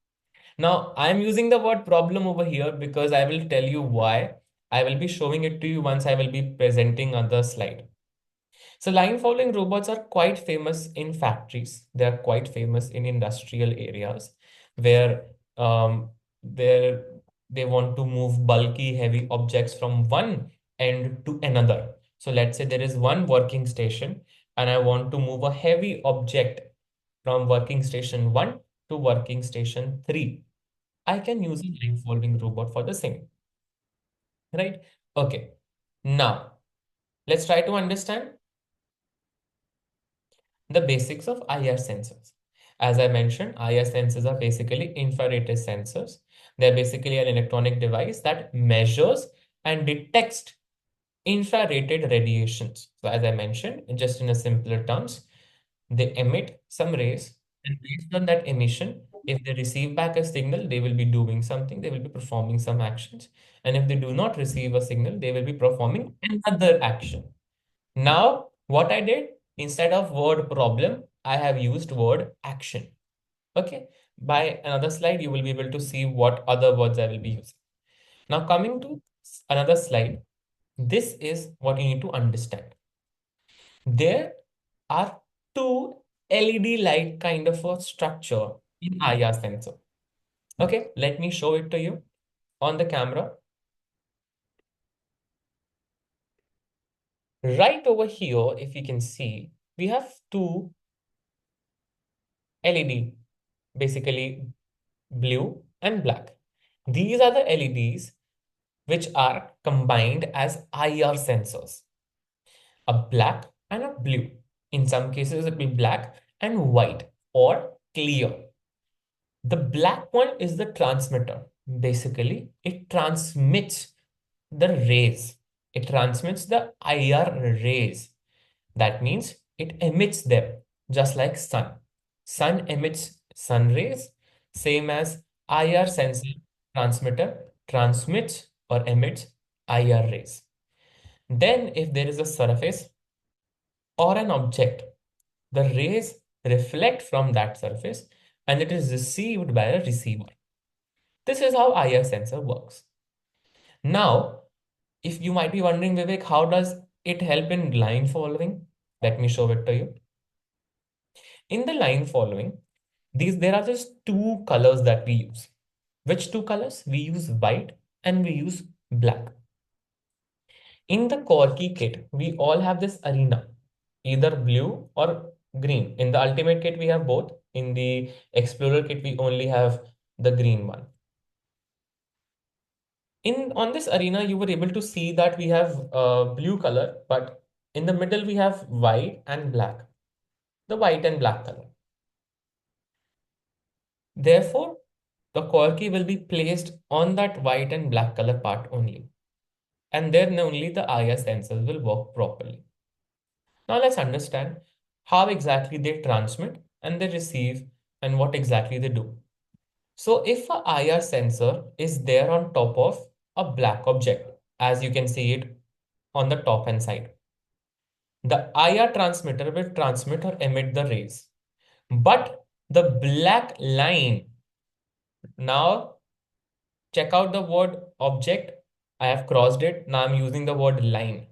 Now, I'm using the word problem over here because I will tell you why. I will be showing it to you once I will be presenting on the slide. So line following robots are quite famous in factories. They are quite famous in industrial areas where where they want to move bulky, heavy objects from one end to another. So let's say there is one working station and I want to move a heavy object from working station 1 to working station 3. I can use a line following robot for the same. Right? Okay. Now, let's try to understand the basics of IR sensors. As I mentioned, IR sensors are basically infrared sensors. They're basically an electronic device that measures and detects infrared radiations. So as I mentioned, just in a simpler terms, they emit some rays, and based on that emission, if they receive back a signal, they will be doing something, they will be performing some actions. And if they do not receive a signal, they will be performing another action. Now, what I did, instead of word problem, I have used word action. Okay. By another slide, you will be able to see what other words I will be using. Now, coming to another slide, this is what you need to understand. There are two LED light kind of a structure in IR sensor. Okay, let me show it to you on the camera. Right over here, if you can see, we have two LED, basically blue and black. These are the LEDs which are combined as IR sensors, a black and a blue. In some cases, it will be black and white or clear. The black one is the transmitter. Basically, it transmits the rays. It transmits the IR rays. That means it emits them just like sun. Sun emits sun rays, same as IR sensor transmitter transmits or emits IR rays. Then if there is a surface or an object, the rays reflect from that surface and it is received by a receiver. This is how IR sensor works. Now, if you might be wondering, Vivek, how does it help in line following? Let me show it to you. In the line following, there are just two colors that we use. Which two colors? We use white and we use black. In the core key kit, we all have this arena, either blue or green. In the ultimate kit, we have both. In the explorer kit, we only have the green one. On this arena, you were able to see that we have blue color, but in the middle, we have white and black. The white and black color. Therefore, the core key will be placed on that white and black color part only. And then only the IR sensors will work properly. Now let's understand how exactly they transmit and they receive and what exactly they do. So if a IR sensor is there on top of a black object, as you can see it on the top hand side, the IR transmitter will transmit or emit the rays. But the black line, now check out the word object. I have crossed it. Now I'm using the word line.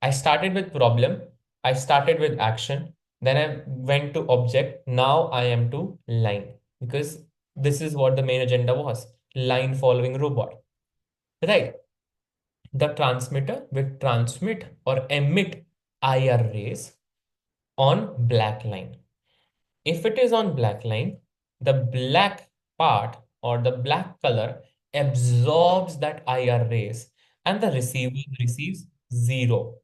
I started with problem. I started with action. Then I went to object. Now I am to line because this is what the main agenda was. Line following robot. Right. The transmitter will transmit or emit IR rays on black line. If it is on black line, the black part or the black color absorbs that IR rays and the receiver receives zero.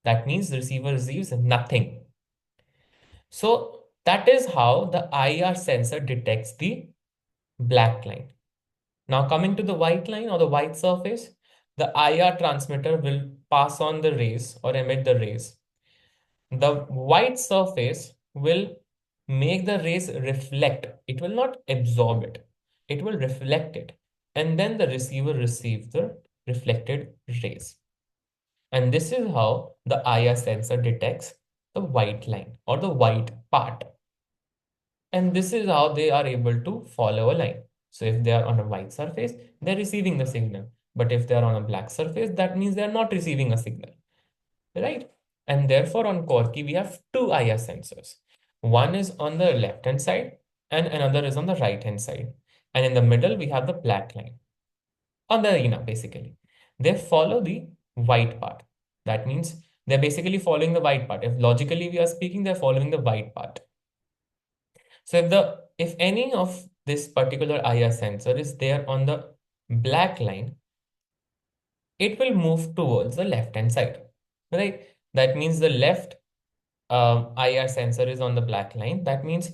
That means the receiver receives nothing. So that is how the IR sensor detects the black line. Now coming to the white line or the white surface, the IR transmitter will pass on the rays or emit the rays. The white surface will make the rays reflect. It will not absorb it. It will reflect it. And then the receiver receives the reflected rays. And this is how the IR sensor detects the white line or the white part. And this is how they are able to follow a line. So if they are on a white surface, they're receiving the signal. But if they're on a black surface, that means they're not receiving a signal, right? And therefore on Corky, we have two IR sensors. One is on the left-hand side and another is on the right-hand side. And in the middle, we have the black line on the arena, basically. They follow the white part. That means they're basically following the white part. If logically we are speaking, they're following the white part. So if any of this particular IR sensor is there on the black line, it will move towards the left-hand side, right? That means the left IR sensor is on the black line. That means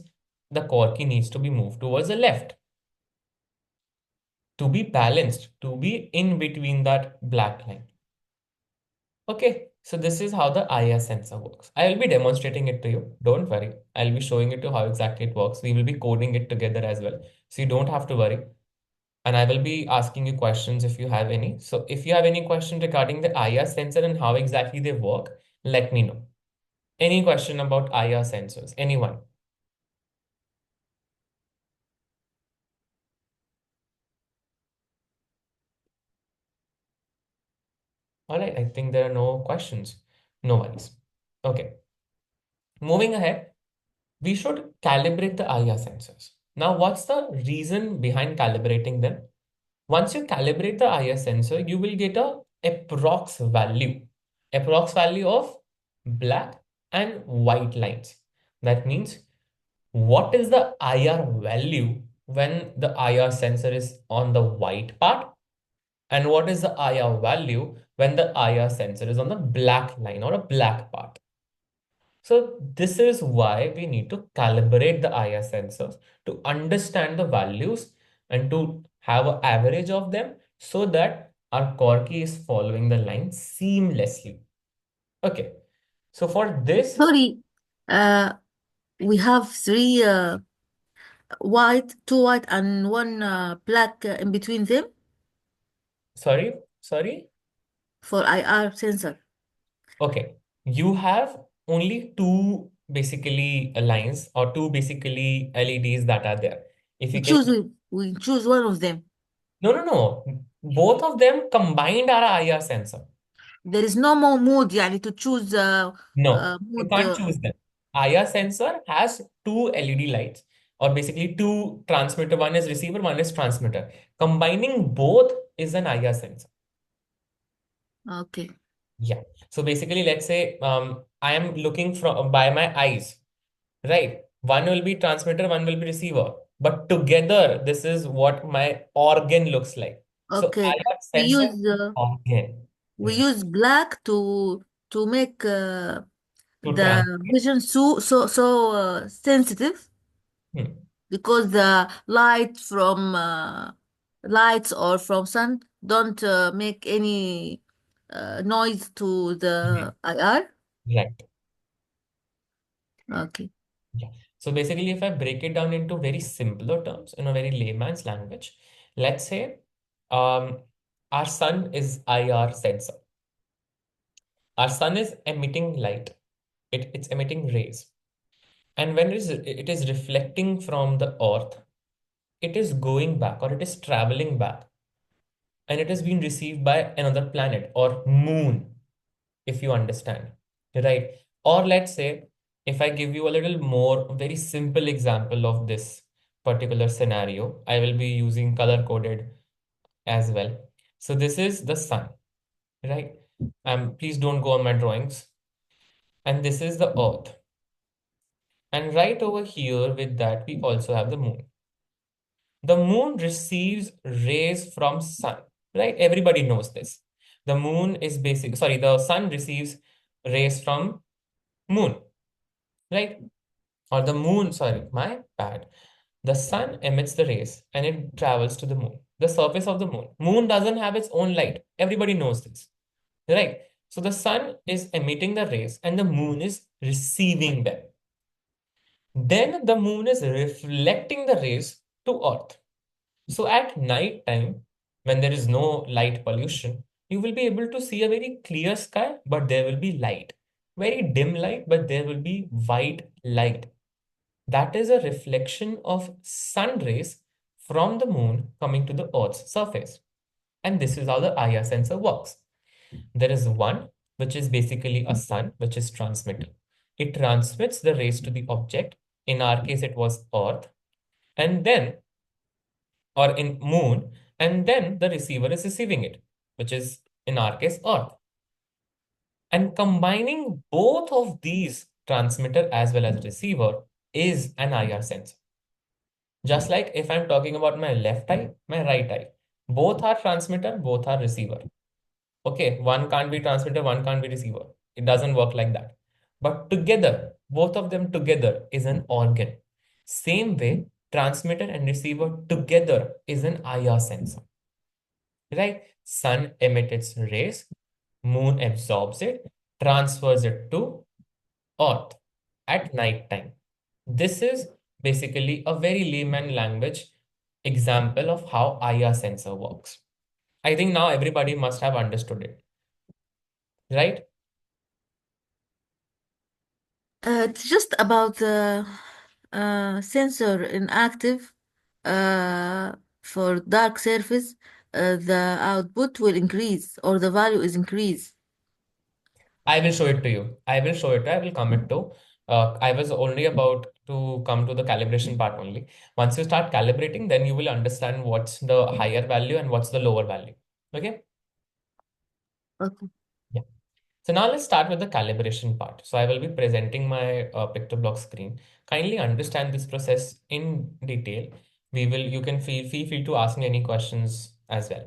the Corky needs to be moved towards the left to be balanced, to be in between that black line. Okay, so this is how the IR sensor works. I will be demonstrating it to you. Don't worry. I'll be showing it to how exactly it works. We will be coding it together as well. So you don't have to worry. And I will be asking you questions if you have any. So if you have any question regarding the IR sensor and how exactly they work, let me know. Any question about IR sensors? Anyone? All right, I think there are no questions. No worries. Okay. Moving ahead, we should calibrate the IR sensors. Now, what's the reason behind calibrating them? Once you calibrate the IR sensor, you will get a approx value of black and white lines. That means what is the IR value when the IR sensor is on the white part, and what is the IR value when the IR sensor is on the black line or a black part. So this is why we need to calibrate the IR sensors to understand the values and to have an average of them so that our Corky is following the line seamlessly. Okay, so for this, Sorry, we have three two white and one black in between them sorry. for IR sensor. Okay, you have only two basically lines or two basically LEDs that are there. If you can, We choose one of them. no. Both of them combined are a IR sensor. There is no more mood يعني to choose No, you mood. can't choose them. IR sensor has two LED lights or basically two transmitter. One is receiver, one is transmitter. Combining both is an IR sensor. Okay. Yeah. So basically, let's say I am looking from by my eyes, right? One will be transmitter, one will be receiver. But together, this is what my organ looks like. So Okay. IR We sensor use organ. we use black to make To the vision sensitive Hmm. because the light from lights or from sun don't make any noise to the IR. Right. Okay. Yeah. So basically, if I break it down into very simpler terms, in a very layman's language, let's say um, our sun is IR sensor. Our sun is emitting light. It's emitting rays. And when it is reflecting from the earth, it is going back or it is traveling back. And it is being received by another planet or moon, if you understand, right? Or let's say, if I give you a little more very simple example of this particular scenario, I will be using color coded as well. So this is the sun, right? Please don't go on my drawings. And this is the earth. And right over here with that, we also have the moon. The moon receives rays from sun, right? Everybody knows this. The moon is the sun receives rays from moon, right? Or the moon, sorry, my bad. The sun emits the rays and it travels to the moon, the surface of the moon. Moon doesn't have its own light. Everybody knows this, right? So the sun is emitting the rays and the moon is receiving them. Then the moon is reflecting the rays to Earth. So at night time, when there is no light pollution, you will be able to see a very clear sky, but there will be light. Very dim light, but there will be white light. That is a reflection of sun rays from the moon coming to the Earth's surface. And this is how the IR sensor works. There is one, which is basically a sun, which is transmitter. It transmits the rays to the object. In our case, it was Earth. And then, or in moon, and then the receiver is receiving it, which is in our case, Earth. And combining both of these, transmitter as well as receiver, is an IR sensor. Just like if I'm talking about my left eye, my right eye, both are transmitter, both are receiver. Okay, one can't be transmitter, one can't be receiver. It doesn't work like that. But together, both of them together is an organ. Same way, transmitter and receiver together is an IR sensor. Right? Sun emits its rays, moon absorbs it, transfers it to Earth at night time. This is basically a very layman language example of how IR sensor works. I think now everybody must have understood it, right? It's just about the sensor in active for dark surface. The output will increase or the value is increased. I will show it to you. I will show it. I will commit to. I was only about to come to the calibration part only. Once you start calibrating, then you will understand what's the higher value and what's the lower value. Okay? Okay. Yeah. So now let's start with the calibration part. So I will be presenting my PictoBlock screen. Kindly understand this process in detail. You can feel free to ask me any questions as well.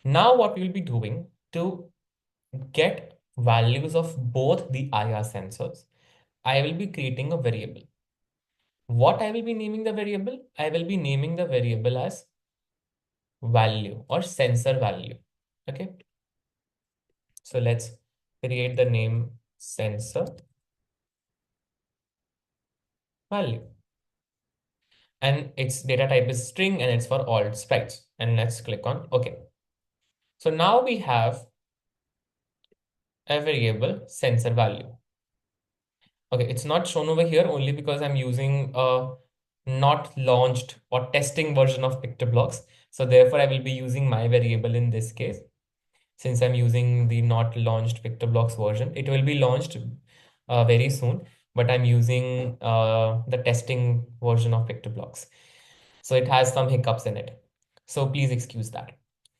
Now what we'll be doing to get values of both the IR sensors, I will be creating a variable. What I will be naming the variable? I will be naming the variable as value or sensor value. Okay. So let's create the name sensor value. And its data type is string and it's for all sprites. And let's click on OK. So now we have a variable sensor value. Okay, it's not shown over here only because I'm using a not launched or testing version of PictoBlocks. So therefore I will be using my variable in this case. Since I'm using the not launched PictoBlocks version, it will be launched very soon, but I'm using the testing version of PictoBlocks. So it has some hiccups in it. So please excuse that.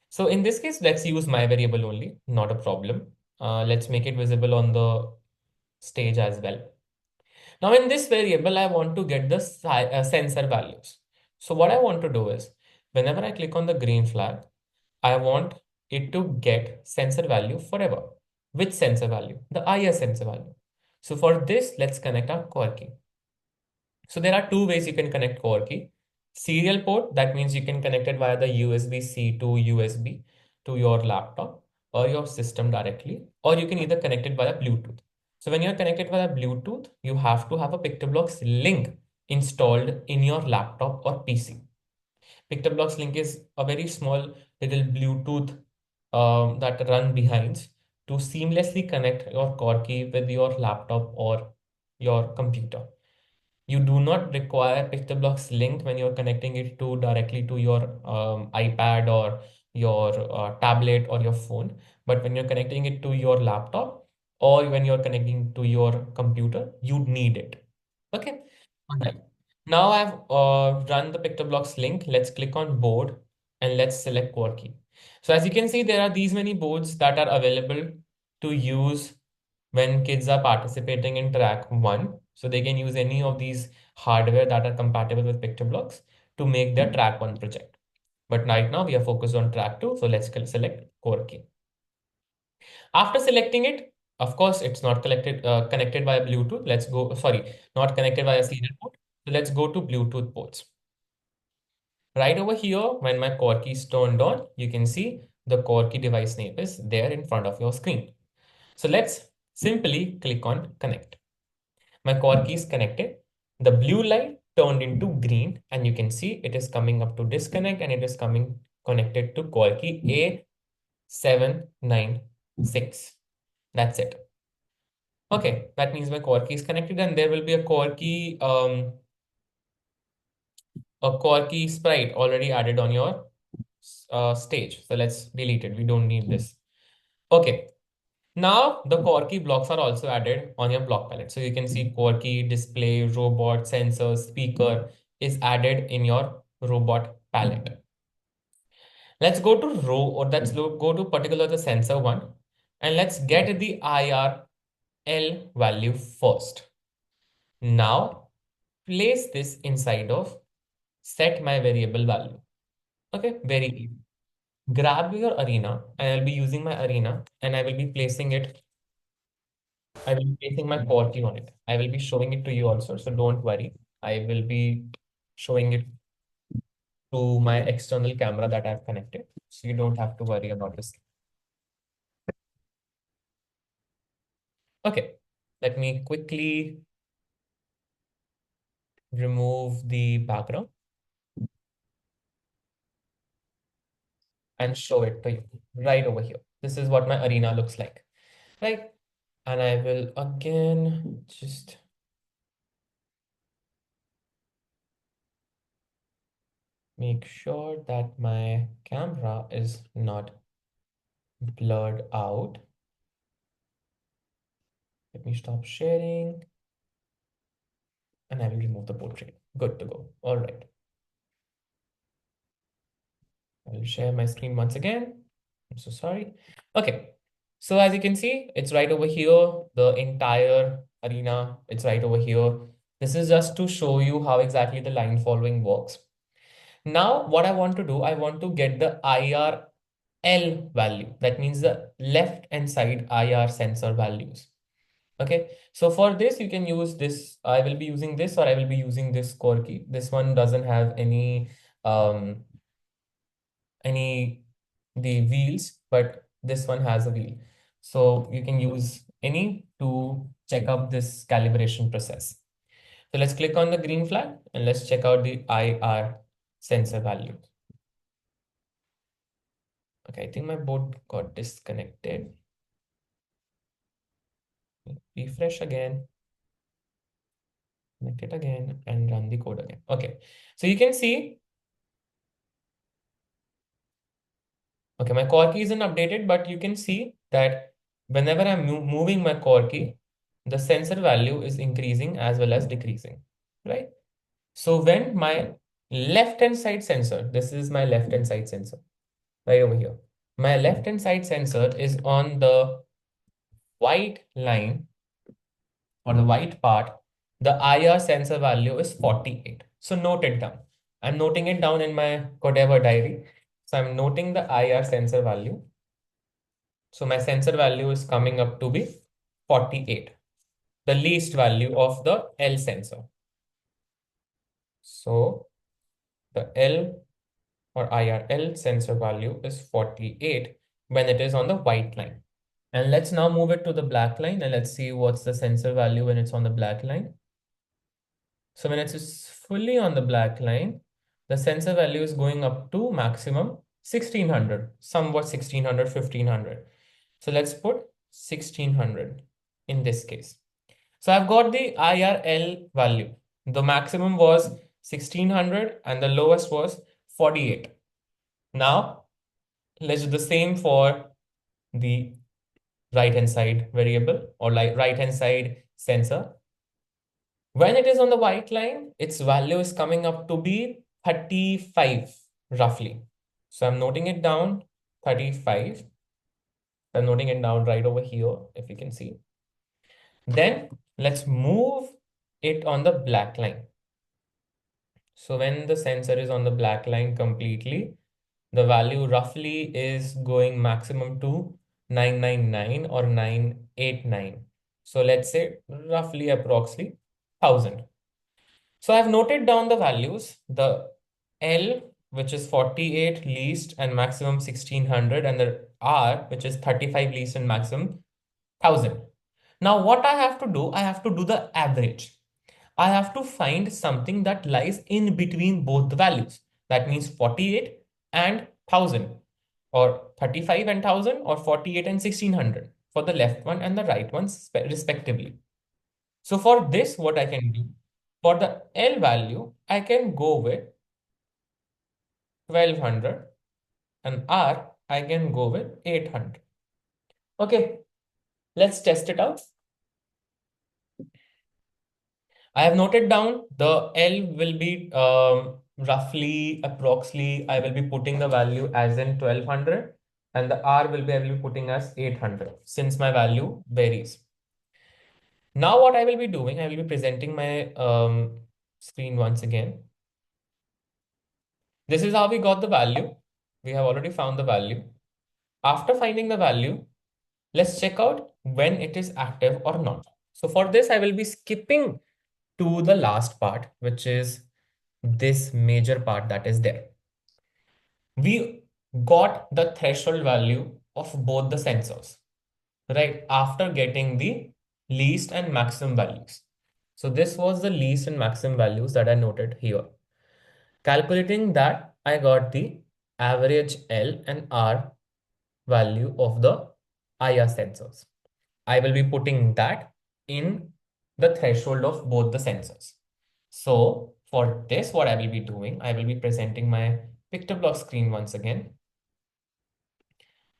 So in this case, let's use my variable only, not a problem. Let's make it visible on the stage as well. Now in this variable, I want to get the sensor values. So what I want to do is, whenever I click on the green flag, I want it to get sensor value forever. Which sensor value? The IR sensor value. So for this, let's connect our core key. So there are two ways you can connect core key. Serial port, that means you can connect it via the USB-C to USB to your laptop or your system directly, or you can either connect it via Bluetooth. So when you're connected via Bluetooth, you have to have a PictoBlocks link installed in your laptop or PC. PictoBlocks link is a very small little Bluetooth that run behind to seamlessly connect your core key with your laptop or your computer. You do not require PictoBlocks link when you're connecting it to directly to your iPad or your tablet or your phone. But when you're connecting it to your laptop or when you're connecting to your computer, you need it. Okay. Okay. Now I've run the PictoBlocks link. Let's click on board and let's select core key. So as you can see, there are these many boards that are available to use when kids are participating in track 1. So they can use any of these hardware that are compatible with PictoBlocks to make their track 1 project. But right now we are focused on track 2. So let's select core key. After selecting it, of course, it's not connected via Bluetooth. Let's go, sorry, not connected via serial port. So let's go to Bluetooth ports. Right over here, when my core key is turned on, you can see the core key device name is there in front of your screen. So let's simply click on connect. My core key is connected. The blue light turned into green, and you can see it is coming up to disconnect, and it is coming connected to core key A796. That's it. Okay, that means my core key is connected, and there will be a core key sprite already added on your stage. So let's delete it. We don't need this. Okay. Now the core key blocks are also added on your block palette. So you can see core key, display, robot, sensor, speaker is added in your robot palette. Let's go to go to particular the sensor one, and let's get the IRL value first. Now place this inside of set my variable value. Okay, very easy. Grab your arena, and I'll be using my arena, and I will be placing it. I will be placing my core key on it. I will be showing it to you also, so don't worry. I will be showing it to my external camera that I've connected, so you don't have to worry about this. Okay, let me quickly remove the background and show it to you right over here. This is what my arena looks like, right? And I will again just make sure that my camera is not blurred out. Let me stop sharing, and I will remove the portrait. Good to go. All right. I'll share my screen once again. I'm so sorry. Okay. So as you can see, it's right over here. The entire arena, it's right over here. This is just to show you how exactly the line following works. Now, what I want to do, I want to get the IRL value. That means the left hand side IR sensor values. Okay, so for this, you can use this. I will be using this, or I will be using this core key. This one doesn't have any the wheels, but this one has a wheel. So you can use any to check out this calibration process. So let's click on the green flag and let's check out the IR sensor value. Okay, I think my board got disconnected. Refresh again, connect it again, and run the code again. Okay, so you can see, okay, my core key isn't updated, but you can see that whenever I'm moving my core key, the sensor value is increasing as well as decreasing, right? So when my left-hand side sensor, this is my left-hand side sensor, right over here. My left-hand side sensor is on the white line or the white part. The IR sensor value is 48. So note it down. I'm noting it down in my Codeavour diary. So I'm noting the IR sensor value. So my sensor value is coming up to be 48, the least value of the L sensor. So the L or IRL sensor value is 48 when it is on the white line. And let's now move it to the black line, and let's see what's the sensor value when it's on the black line. So when it's fully on the black line, the sensor value is going up to maximum 1600, somewhat 1600, 1500. So let's put 1600 in this case. So I've got the IRL value. The maximum was 1600 and the lowest was 48. Now let's do the same for the right hand side variable or like right hand side sensor. When it is on the white line, its value is coming up to be 35 roughly. So I'm noting it down, 35. I'm noting it down right over here, if you can see. Then let's move it on the black line. So when the sensor is on the black line completely, the value roughly is going maximum to 999 or 989. So let's say roughly approximately 1000. So I've noted down the values, the L, which is 48 least and maximum 1600, and the R, which is 35 least and maximum 1000. Now what I have to do, I have to do the average. I have to find something that lies in between both the values. That means 48 and 1000, or 35 and 1000, or 48 and 1600 for the left one and the right ones respectively. So for this, what I can do, for the L value, I can go with 1200, and R, I can go with 800. Okay, let's test it out. I have noted down the L will be roughly, approximately, I will be putting the value as in 1200, and the R will be, I will be putting as 800 since my value varies. Now what I will be doing, I will be presenting my screen once again. This is how we got the value. We have already found the value. After finding the value, let's check out when it is active or not. So for this, I will be skipping to the last part, which is this major part that is there. We got the threshold value of both the sensors, right? After getting the least and maximum values. So this was the least and maximum values that I noted here. Calculating that, I got the average L and R value of the IR sensors. I will be putting that in the threshold of both the sensors. So for this, what I will be doing, I will be presenting my picture block screen once again.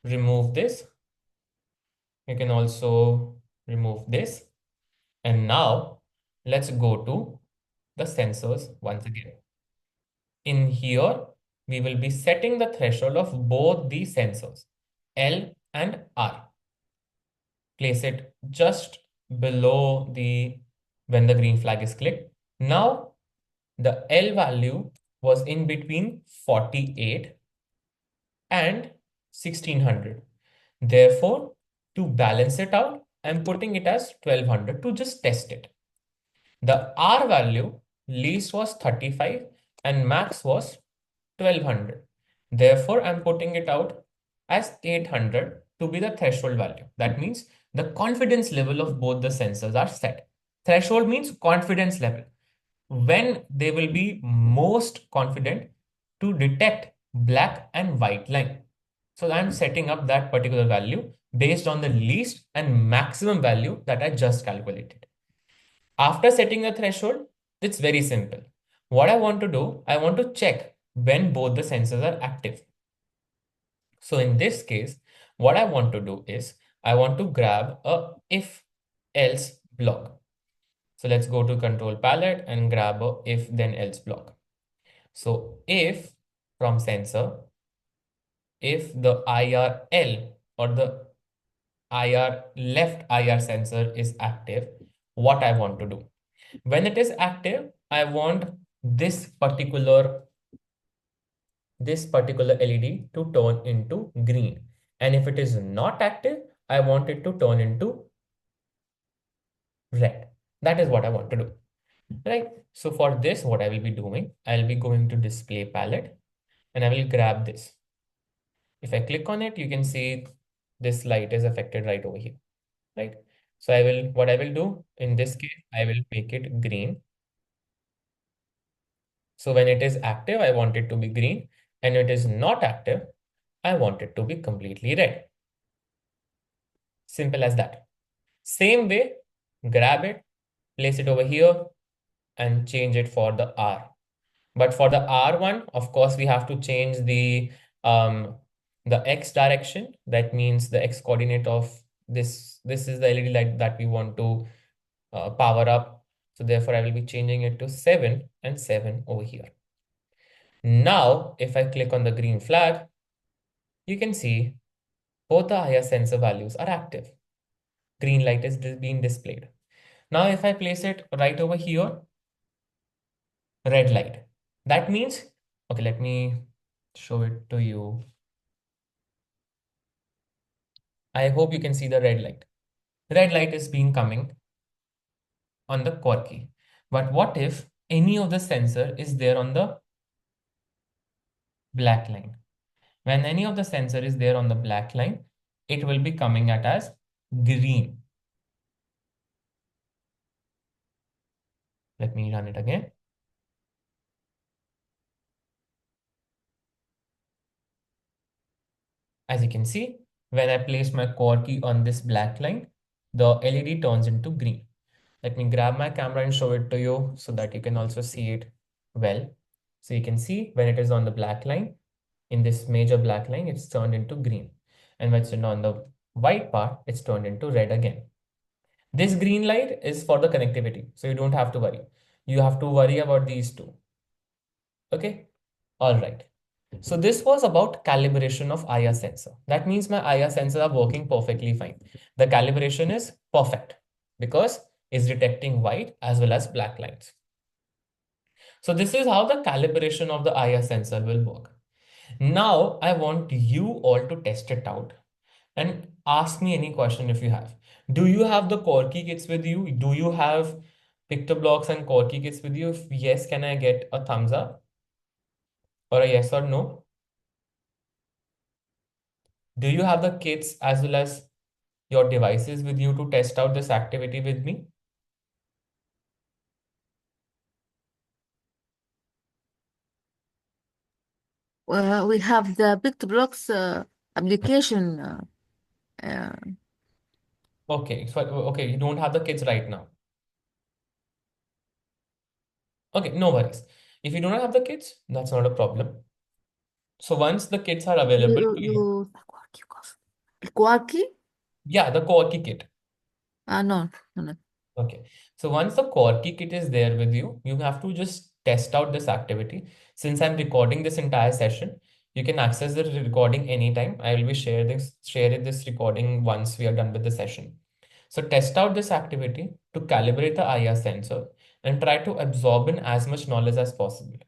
Remove this. You can also remove this. And now let's go to the sensors once again. In here, we will be setting the threshold of both the sensors, L and R. Place it just below when the green flag is clicked. Now, the L value was in between 48 and 1600. Therefore, to balance it out, I'm putting it as 1200 to just test it. The R value least was 35 and max was 1200. Therefore, I'm putting it out as 800 to be the threshold value. That means the confidence level of both the sensors are set. Threshold means confidence level, when they will be most confident to detect black and white line. So I'm setting up that particular value based on the least and maximum value that I just calculated. After setting the threshold, it's very simple. What I want to do, I want to check when both the sensors are active. So in this case, what I want to do is I want to grab a if else block. So let's go to control palette and grab a if then else block. So if from sensor, if the IRL or the left IR sensor is active, what I want to do. When it is active, I want this particular LED to turn into green. And if it is not active, I want it to turn into red. That is what I want to do, right? So for this, what I will be doing, I'll be going to display palette and I will grab this. If I click on it, you can see this light is affected right over here, right? So what I will do in this case, I will make it green. So when it is active, I want it to be green, and it is not active, I want it to be completely red. Simple as that. Same way, grab it, place it over here, and change it for the R. But for the R one, of course, we have to change the X direction. That means the X coordinate of this. This is the LED light that we want to power up. So therefore, I will be changing it to 7 and 7 over here. Now, if I click on the green flag, you can see both the IR sensor values are active. Green light is being displayed. Now, if I place it right over here, red light. That means, okay, let me show it to you. I hope you can see the red light. Red light is being coming on the core key. But what if any of the sensor is there on the black line? When any of the sensor is there on the black line, it will be coming at as green. Let me run it again. As you can see, when I place my core key on this black line, the LED turns into green. Let me grab my camera and show it to you so that you can also see it well. So you can see when it is on the black line, in this major black line, it's turned into green. And when it's on the white part, it's turned into red again. This green light is for the connectivity, so you don't have to worry. You have to worry about these two. Okay, all right. So this was about calibration of IR sensor. That means my IR sensors are working perfectly fine. The calibration is perfect because it's detecting white as well as black lines. So this is how the calibration of the IR sensor will work. Now I want you all to test it out and ask me any question if you have. Do you have the Corky kits with you? Do you have Pictoblocks and Corky kits with you? If yes, can I get a thumbs up or a yes or no? Do you have the kits as well as your devices with you to test out this activity with me? We have the PictoBlocks application. Uh, Okay, so okay, you don't have the kits right now. Okay, no worries. If you do not have the kits, that's not a problem. So once the kits are available to you, Quarky? yeah, the Corky kit. No, no. Okay, so once the Corky kit is there with you, you have to just test out this activity. Since I'm recording this entire session, you can access the recording anytime. I will be sharing this recording once we are done with the session. So test out this activity to calibrate the IR sensor and try to absorb in as much knowledge as possible.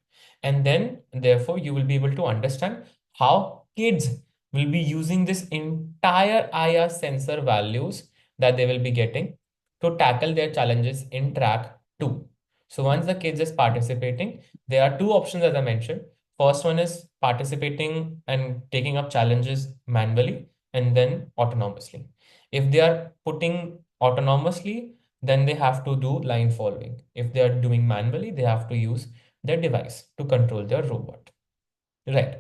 And then, therefore, you will be able to understand how kids will be using this entire IR sensor values that they will be getting to tackle their challenges in track 2. So once the kids is participating, there are two options as I mentioned. First one is participating and taking up challenges manually and then autonomously. If they are putting autonomously, then they have to do line following. If they are doing manually, they have to use their device to control their robot. Right.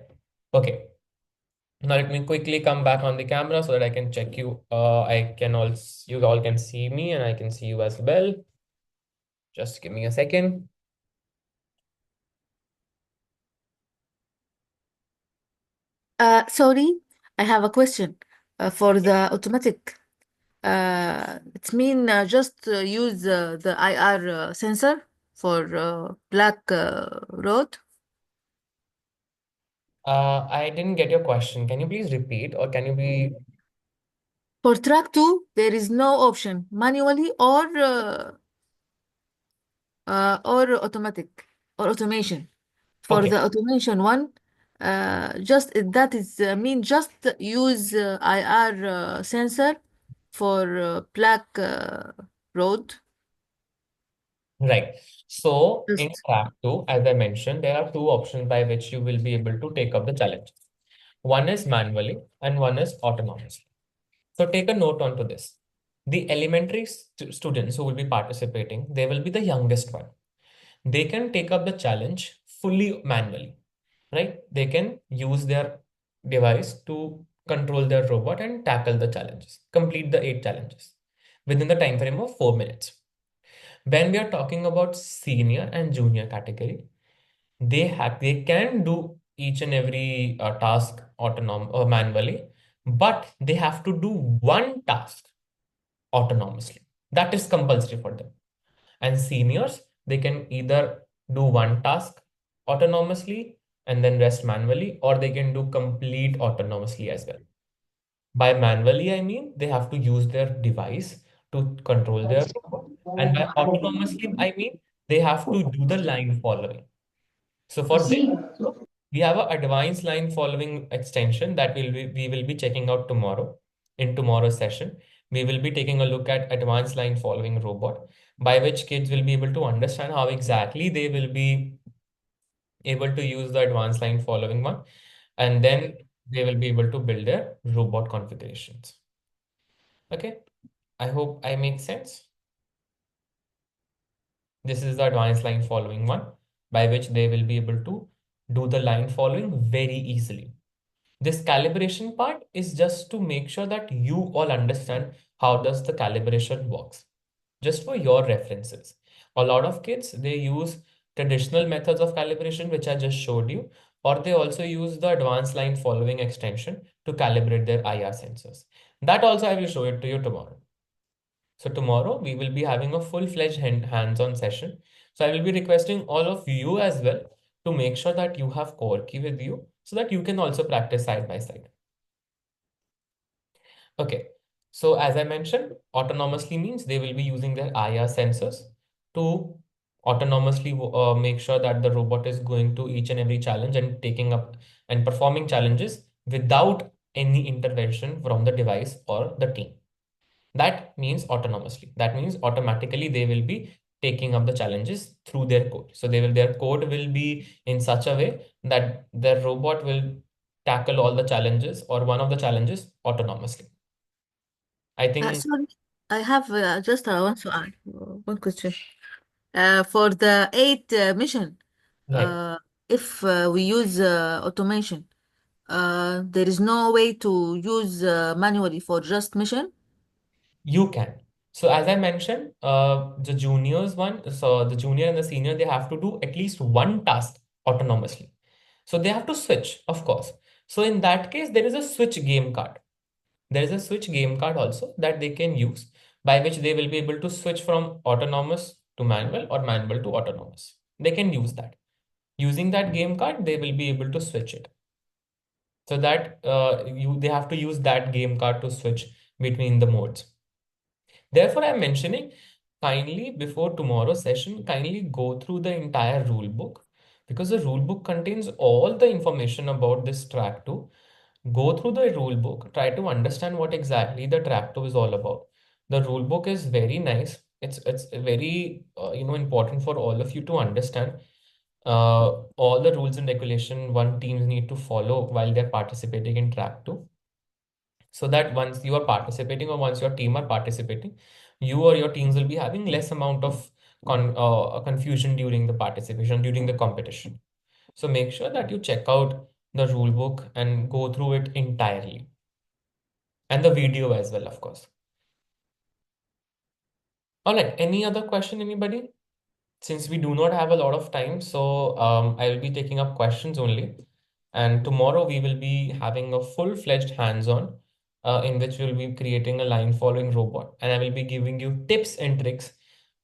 Okay. Now let me quickly come back on the camera so that I can check you. You all can see me and I can see you as well. Just give me a second. Sorry, I have a question for the automatic. It mean just use the IR sensor for black road. I didn't get your question. Can you please repeat or can you be... For track 2, there is no option manually or automatic or automation. For Okay, the automation one, just that is mean just use IR sensor for black road. right. So in Just track 2, as I mentioned, there are two options by which you will be able to take up the challenge. One is manually and one is autonomously. So take a note onto this. The elementary students who will be participating, they will be the youngest one. They can take up the challenge fully manually, right? They can use their device to control their robot and tackle the challenges, complete the 8 challenges within the time frame of 4 minutes. When we are talking about senior and junior category, they can do each and every task manually, but they have to do one task autonomously. That is compulsory for them. And seniors, they can either do one task autonomously and then rest manually, or they can do complete autonomously as well. By manually, I mean they have to use their device to control their robot. And by autonomously, I mean they have to do the line following. So for this, we have an advanced line following extension that we will be checking out tomorrow in tomorrow's session. We will be taking a look at advanced line following robot, by which kids will be able to understand how exactly they will be able to use the advanced line following one, and then they will be able to build their robot configurations. Okay, I hope I make sense. This is the advanced line following one, by which they will be able to do the line following very easily. This calibration part is just to make sure that you all understand how does the calibration works. Just for your references. A lot of kids, they use traditional methods of calibration, which I just showed you, or they also use the advanced line following extension to calibrate their IR sensors. That also I will show it to you tomorrow. So tomorrow we will be having a full-fledged hands-on session. So I will be requesting all of you as well to make sure that you have core key with you so that you can also practice side by side. Okay, so as I mentioned, autonomously means they will be using their IR sensors to autonomously make sure that the robot is going to each and every challenge and taking up and performing challenges without any intervention from the device or the team. That means autonomously. That means automatically they will be taking up the challenges through their code. So their code will be in such a way that their robot will tackle all the challenges or one of the challenges autonomously. I think Sorry, I have just want to add one question. For the 8 mission, right. if we use automation, there is no way to use manually for just mission. You can. So as I mentioned, the juniors one, so the junior and the senior, they have to do at least one task autonomously. So they have to switch, of course. So in that case, there is a switch game card. There is a switch game card also that they can use, by which they will be able to switch from autonomous to manual or manual to autonomous. They can use that. Using that game card, they will be able to switch it. So that they have to use that game card to switch between the modes. Therefore, I'm mentioning kindly before tomorrow's session, kindly go through the entire rule book, because the rule book contains all the information about this track 2. Go through the rule book, try to understand what exactly the track 2 is all about. The rule book is very nice. It's very important for all of you to understand all the rules and regulation one teams need to follow while they're participating in track 2, so that once you are participating or once your team are participating, you or your teams will be having less amount of confusion during the participation, during the competition. So make sure that you check out the rule book and go through it entirely, and the video as well, of course. All right, any other question, anybody? Since we do not have a lot of time, so I will be taking up questions only. And tomorrow we will be having a full-fledged hands-on in which we'll be creating a line following robot. And I will be giving you tips and tricks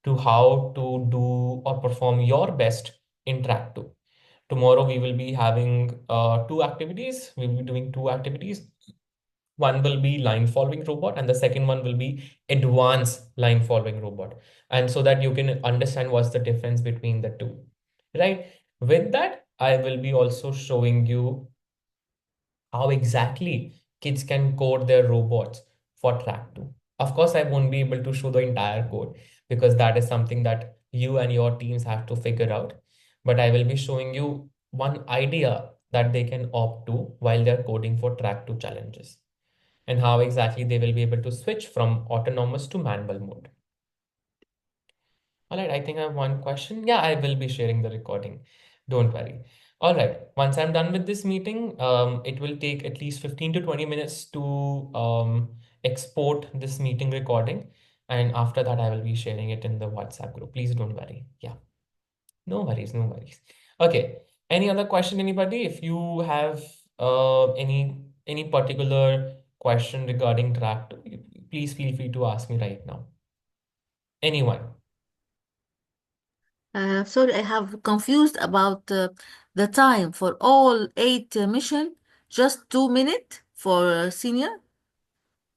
to how to do or perform your best in track 2. Tomorrow we will be having 2 activities. We'll be doing 2 activities. One will be line following robot and the second one will be advanced line following robot. And so that you can understand what's the difference between the two, right? With that, I will be also showing you how exactly kids can code their robots for track 2. Of course, I won't be able to show the entire code because that is something that you and your teams have to figure out. But I will be showing you one idea that they can opt to while they're coding for track 2 challenges, and how exactly they will be able to switch from autonomous to manual mode. All right, I think I have one question. Yeah, I will be sharing the recording. Don't worry. All right, once I'm done with this meeting, it will take at least 15 to 20 minutes to export this meeting recording. And after that, I will be sharing it in the WhatsApp group. Please don't worry. Yeah, no worries, no worries. Okay, any other question, anybody? If you have any particular question regarding track 2, please feel free to ask me right now. Anyone? Sorry, I have confused about the time for all 8 mission, just 2 minutes for senior.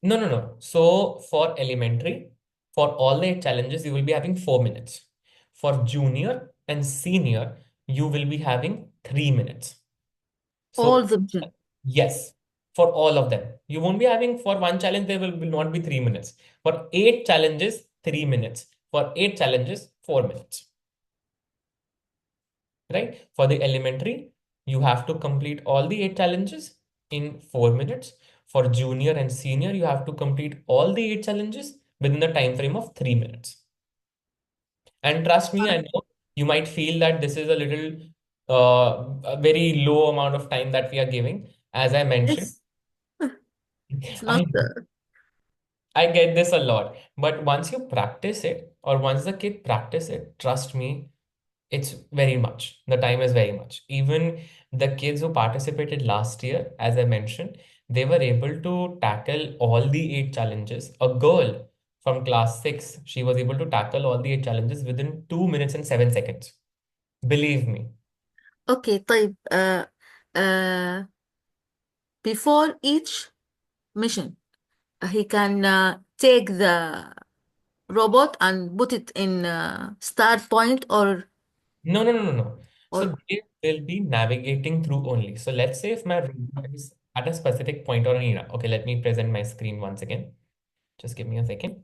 No. So for elementary, for all the 8 challenges, you will be having 4 minutes. For junior and senior, you will be having 3 minutes. All So the mission. yes, for all of them. You won't be having for one challenge, there will not be 3 minutes. For 8 challenges, 3 minutes. For 8 challenges, 4 minutes. Right? For the elementary, you have to complete all the 8 challenges in 4 minutes. For junior and senior, you have to complete all the 8 challenges within the time frame of 3 minutes. And trust me, I know you might feel that this is a little a very low amount of time that we are giving. As I mentioned, It's not. I get this a lot, but once you practice it, or once the kid practice it, trust me, it's very much. The time is very much. Even the kids who participated last year, as I mentioned, they were able to tackle all the 8 challenges. A girl from class 6, she was able to tackle all the 8 challenges within 2 minutes and 7 seconds. Believe me. Okay, طيب. Before each mission, he can take the robot and put it in start point or No, no, no, no, no. So or they will be navigating through only. So let's say if my robot is at a specific point or an era. Okay, let me present my screen once again. Just give me a second.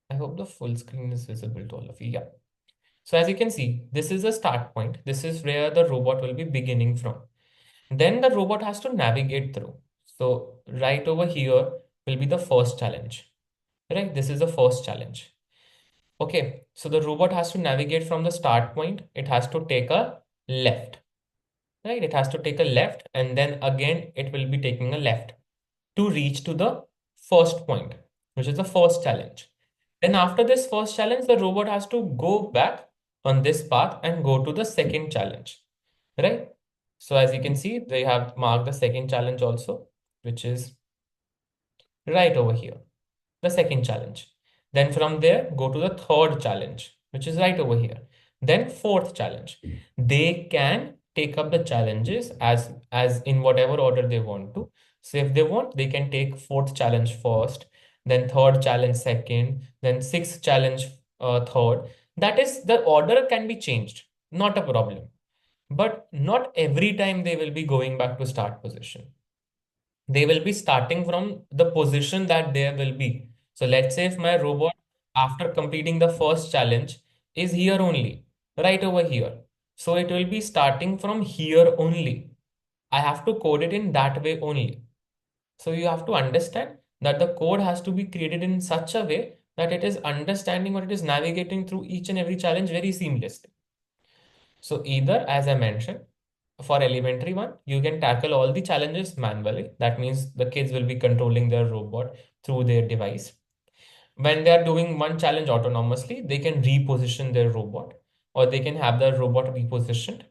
I hope the full screen is visible to all of you. Yeah. So as you can see, this is a start point. This is where the robot will be beginning from. Then the robot has to navigate through. So right over here will be the first challenge. Right? This is the first challenge. Okay, so the robot has to navigate from the start point. It has to take a left, right? It has to take a left, and then again it will be taking a left to reach to the first point, which is the first challenge. Then after this first challenge, the robot has to go back on this path and go to the second challenge, right? So as you can see, they have marked the second challenge also, which is right over here, the second challenge. Then from there, go to the third challenge, which is right over here. Then fourth challenge. They can take up the challenges as in whatever order they want to. So if they want, they can take fourth challenge first, then third challenge second, then sixth challenge third. That is, the order can be changed, not a problem. But not every time they will be going back to start position. They will be starting from the position that there will be. So let's say if my robot, after completing the first challenge, is here only, right over here. So it will be starting from here only. I have to code it in that way only. So you have to understand that the code has to be created in such a way that it is understanding or it is navigating through each and every challenge very seamlessly. So either, as I mentioned, for elementary one, you can tackle all the challenges manually. That means the kids will be controlling their robot through their device. When they are doing one challenge autonomously, they can reposition their robot, or they can have the robot repositioned.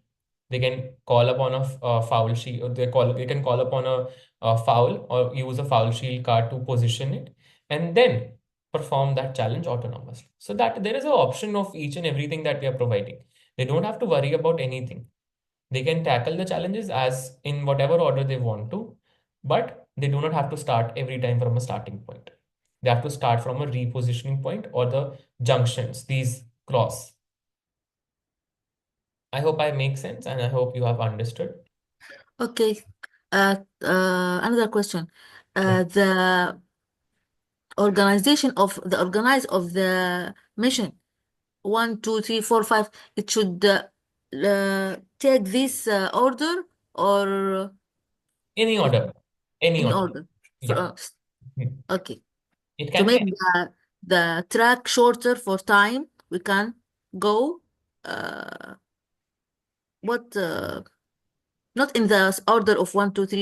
They can call upon a foul shield, or they can call upon a foul or use a foul shield card to position it, and then perform that challenge autonomously. So that there is an option of each and everything that we are providing. They don't have to worry about anything. They can tackle the challenges as in whatever order they want to, but they do not have to start every time from a starting point. They have to start from a repositioning point or the junctions, these cross. I hope I make sense and I hope you have understood. okay. Another question. The organize of the mission 1, 2, 3, 4, 5. It should take this order or Any order, any any order. order. Yeah. Okay. It To can make be the track shorter for time, we can go what not in the order of 1, 2, 3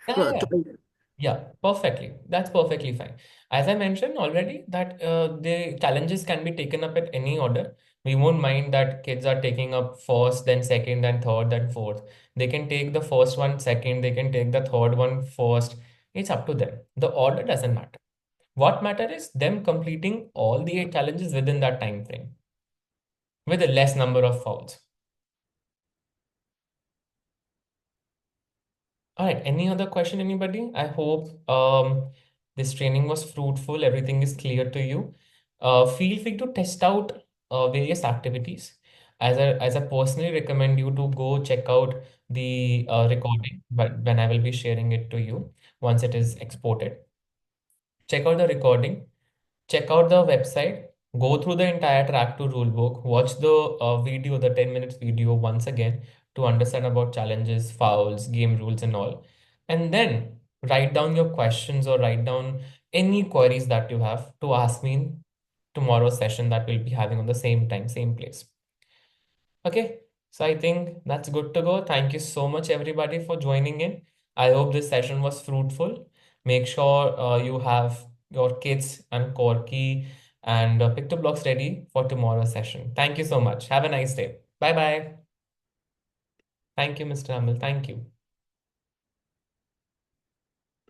yeah, yeah. to 8. Yeah, perfectly. That's perfectly fine. As I mentioned already, that the challenges can be taken up at any order. We won't mind that kids are taking up first, then second, then third, then fourth. They can take the first one second, they can take the third one first. It's up to them. The order doesn't matter. What matter is them completing all the 8 challenges within that time frame with a less number of fouls. All right, any other question, anybody? I hope this training was fruitful, everything is clear to you. Feel free to test out various activities. As I personally recommend you to go check out the recording, but when I will be sharing it to you once it is exported. Check out the recording, check out the website, go through the entire track to rulebook, watch the video, the 10 minutes video once again to understand about challenges, fouls, game rules, and all. And then write down your questions or write down any queries that you have to ask me in tomorrow's session that we'll be having on the same time, same place. Okay, so I think that's good to go. Thank you so much, everybody, for joining in. I hope this session was fruitful. Make sure you have your kits and Corky and picture blocks ready for tomorrow's session. Thank you so much. Have a nice day. Bye bye. Thank you, Mr. Amil. Thank you.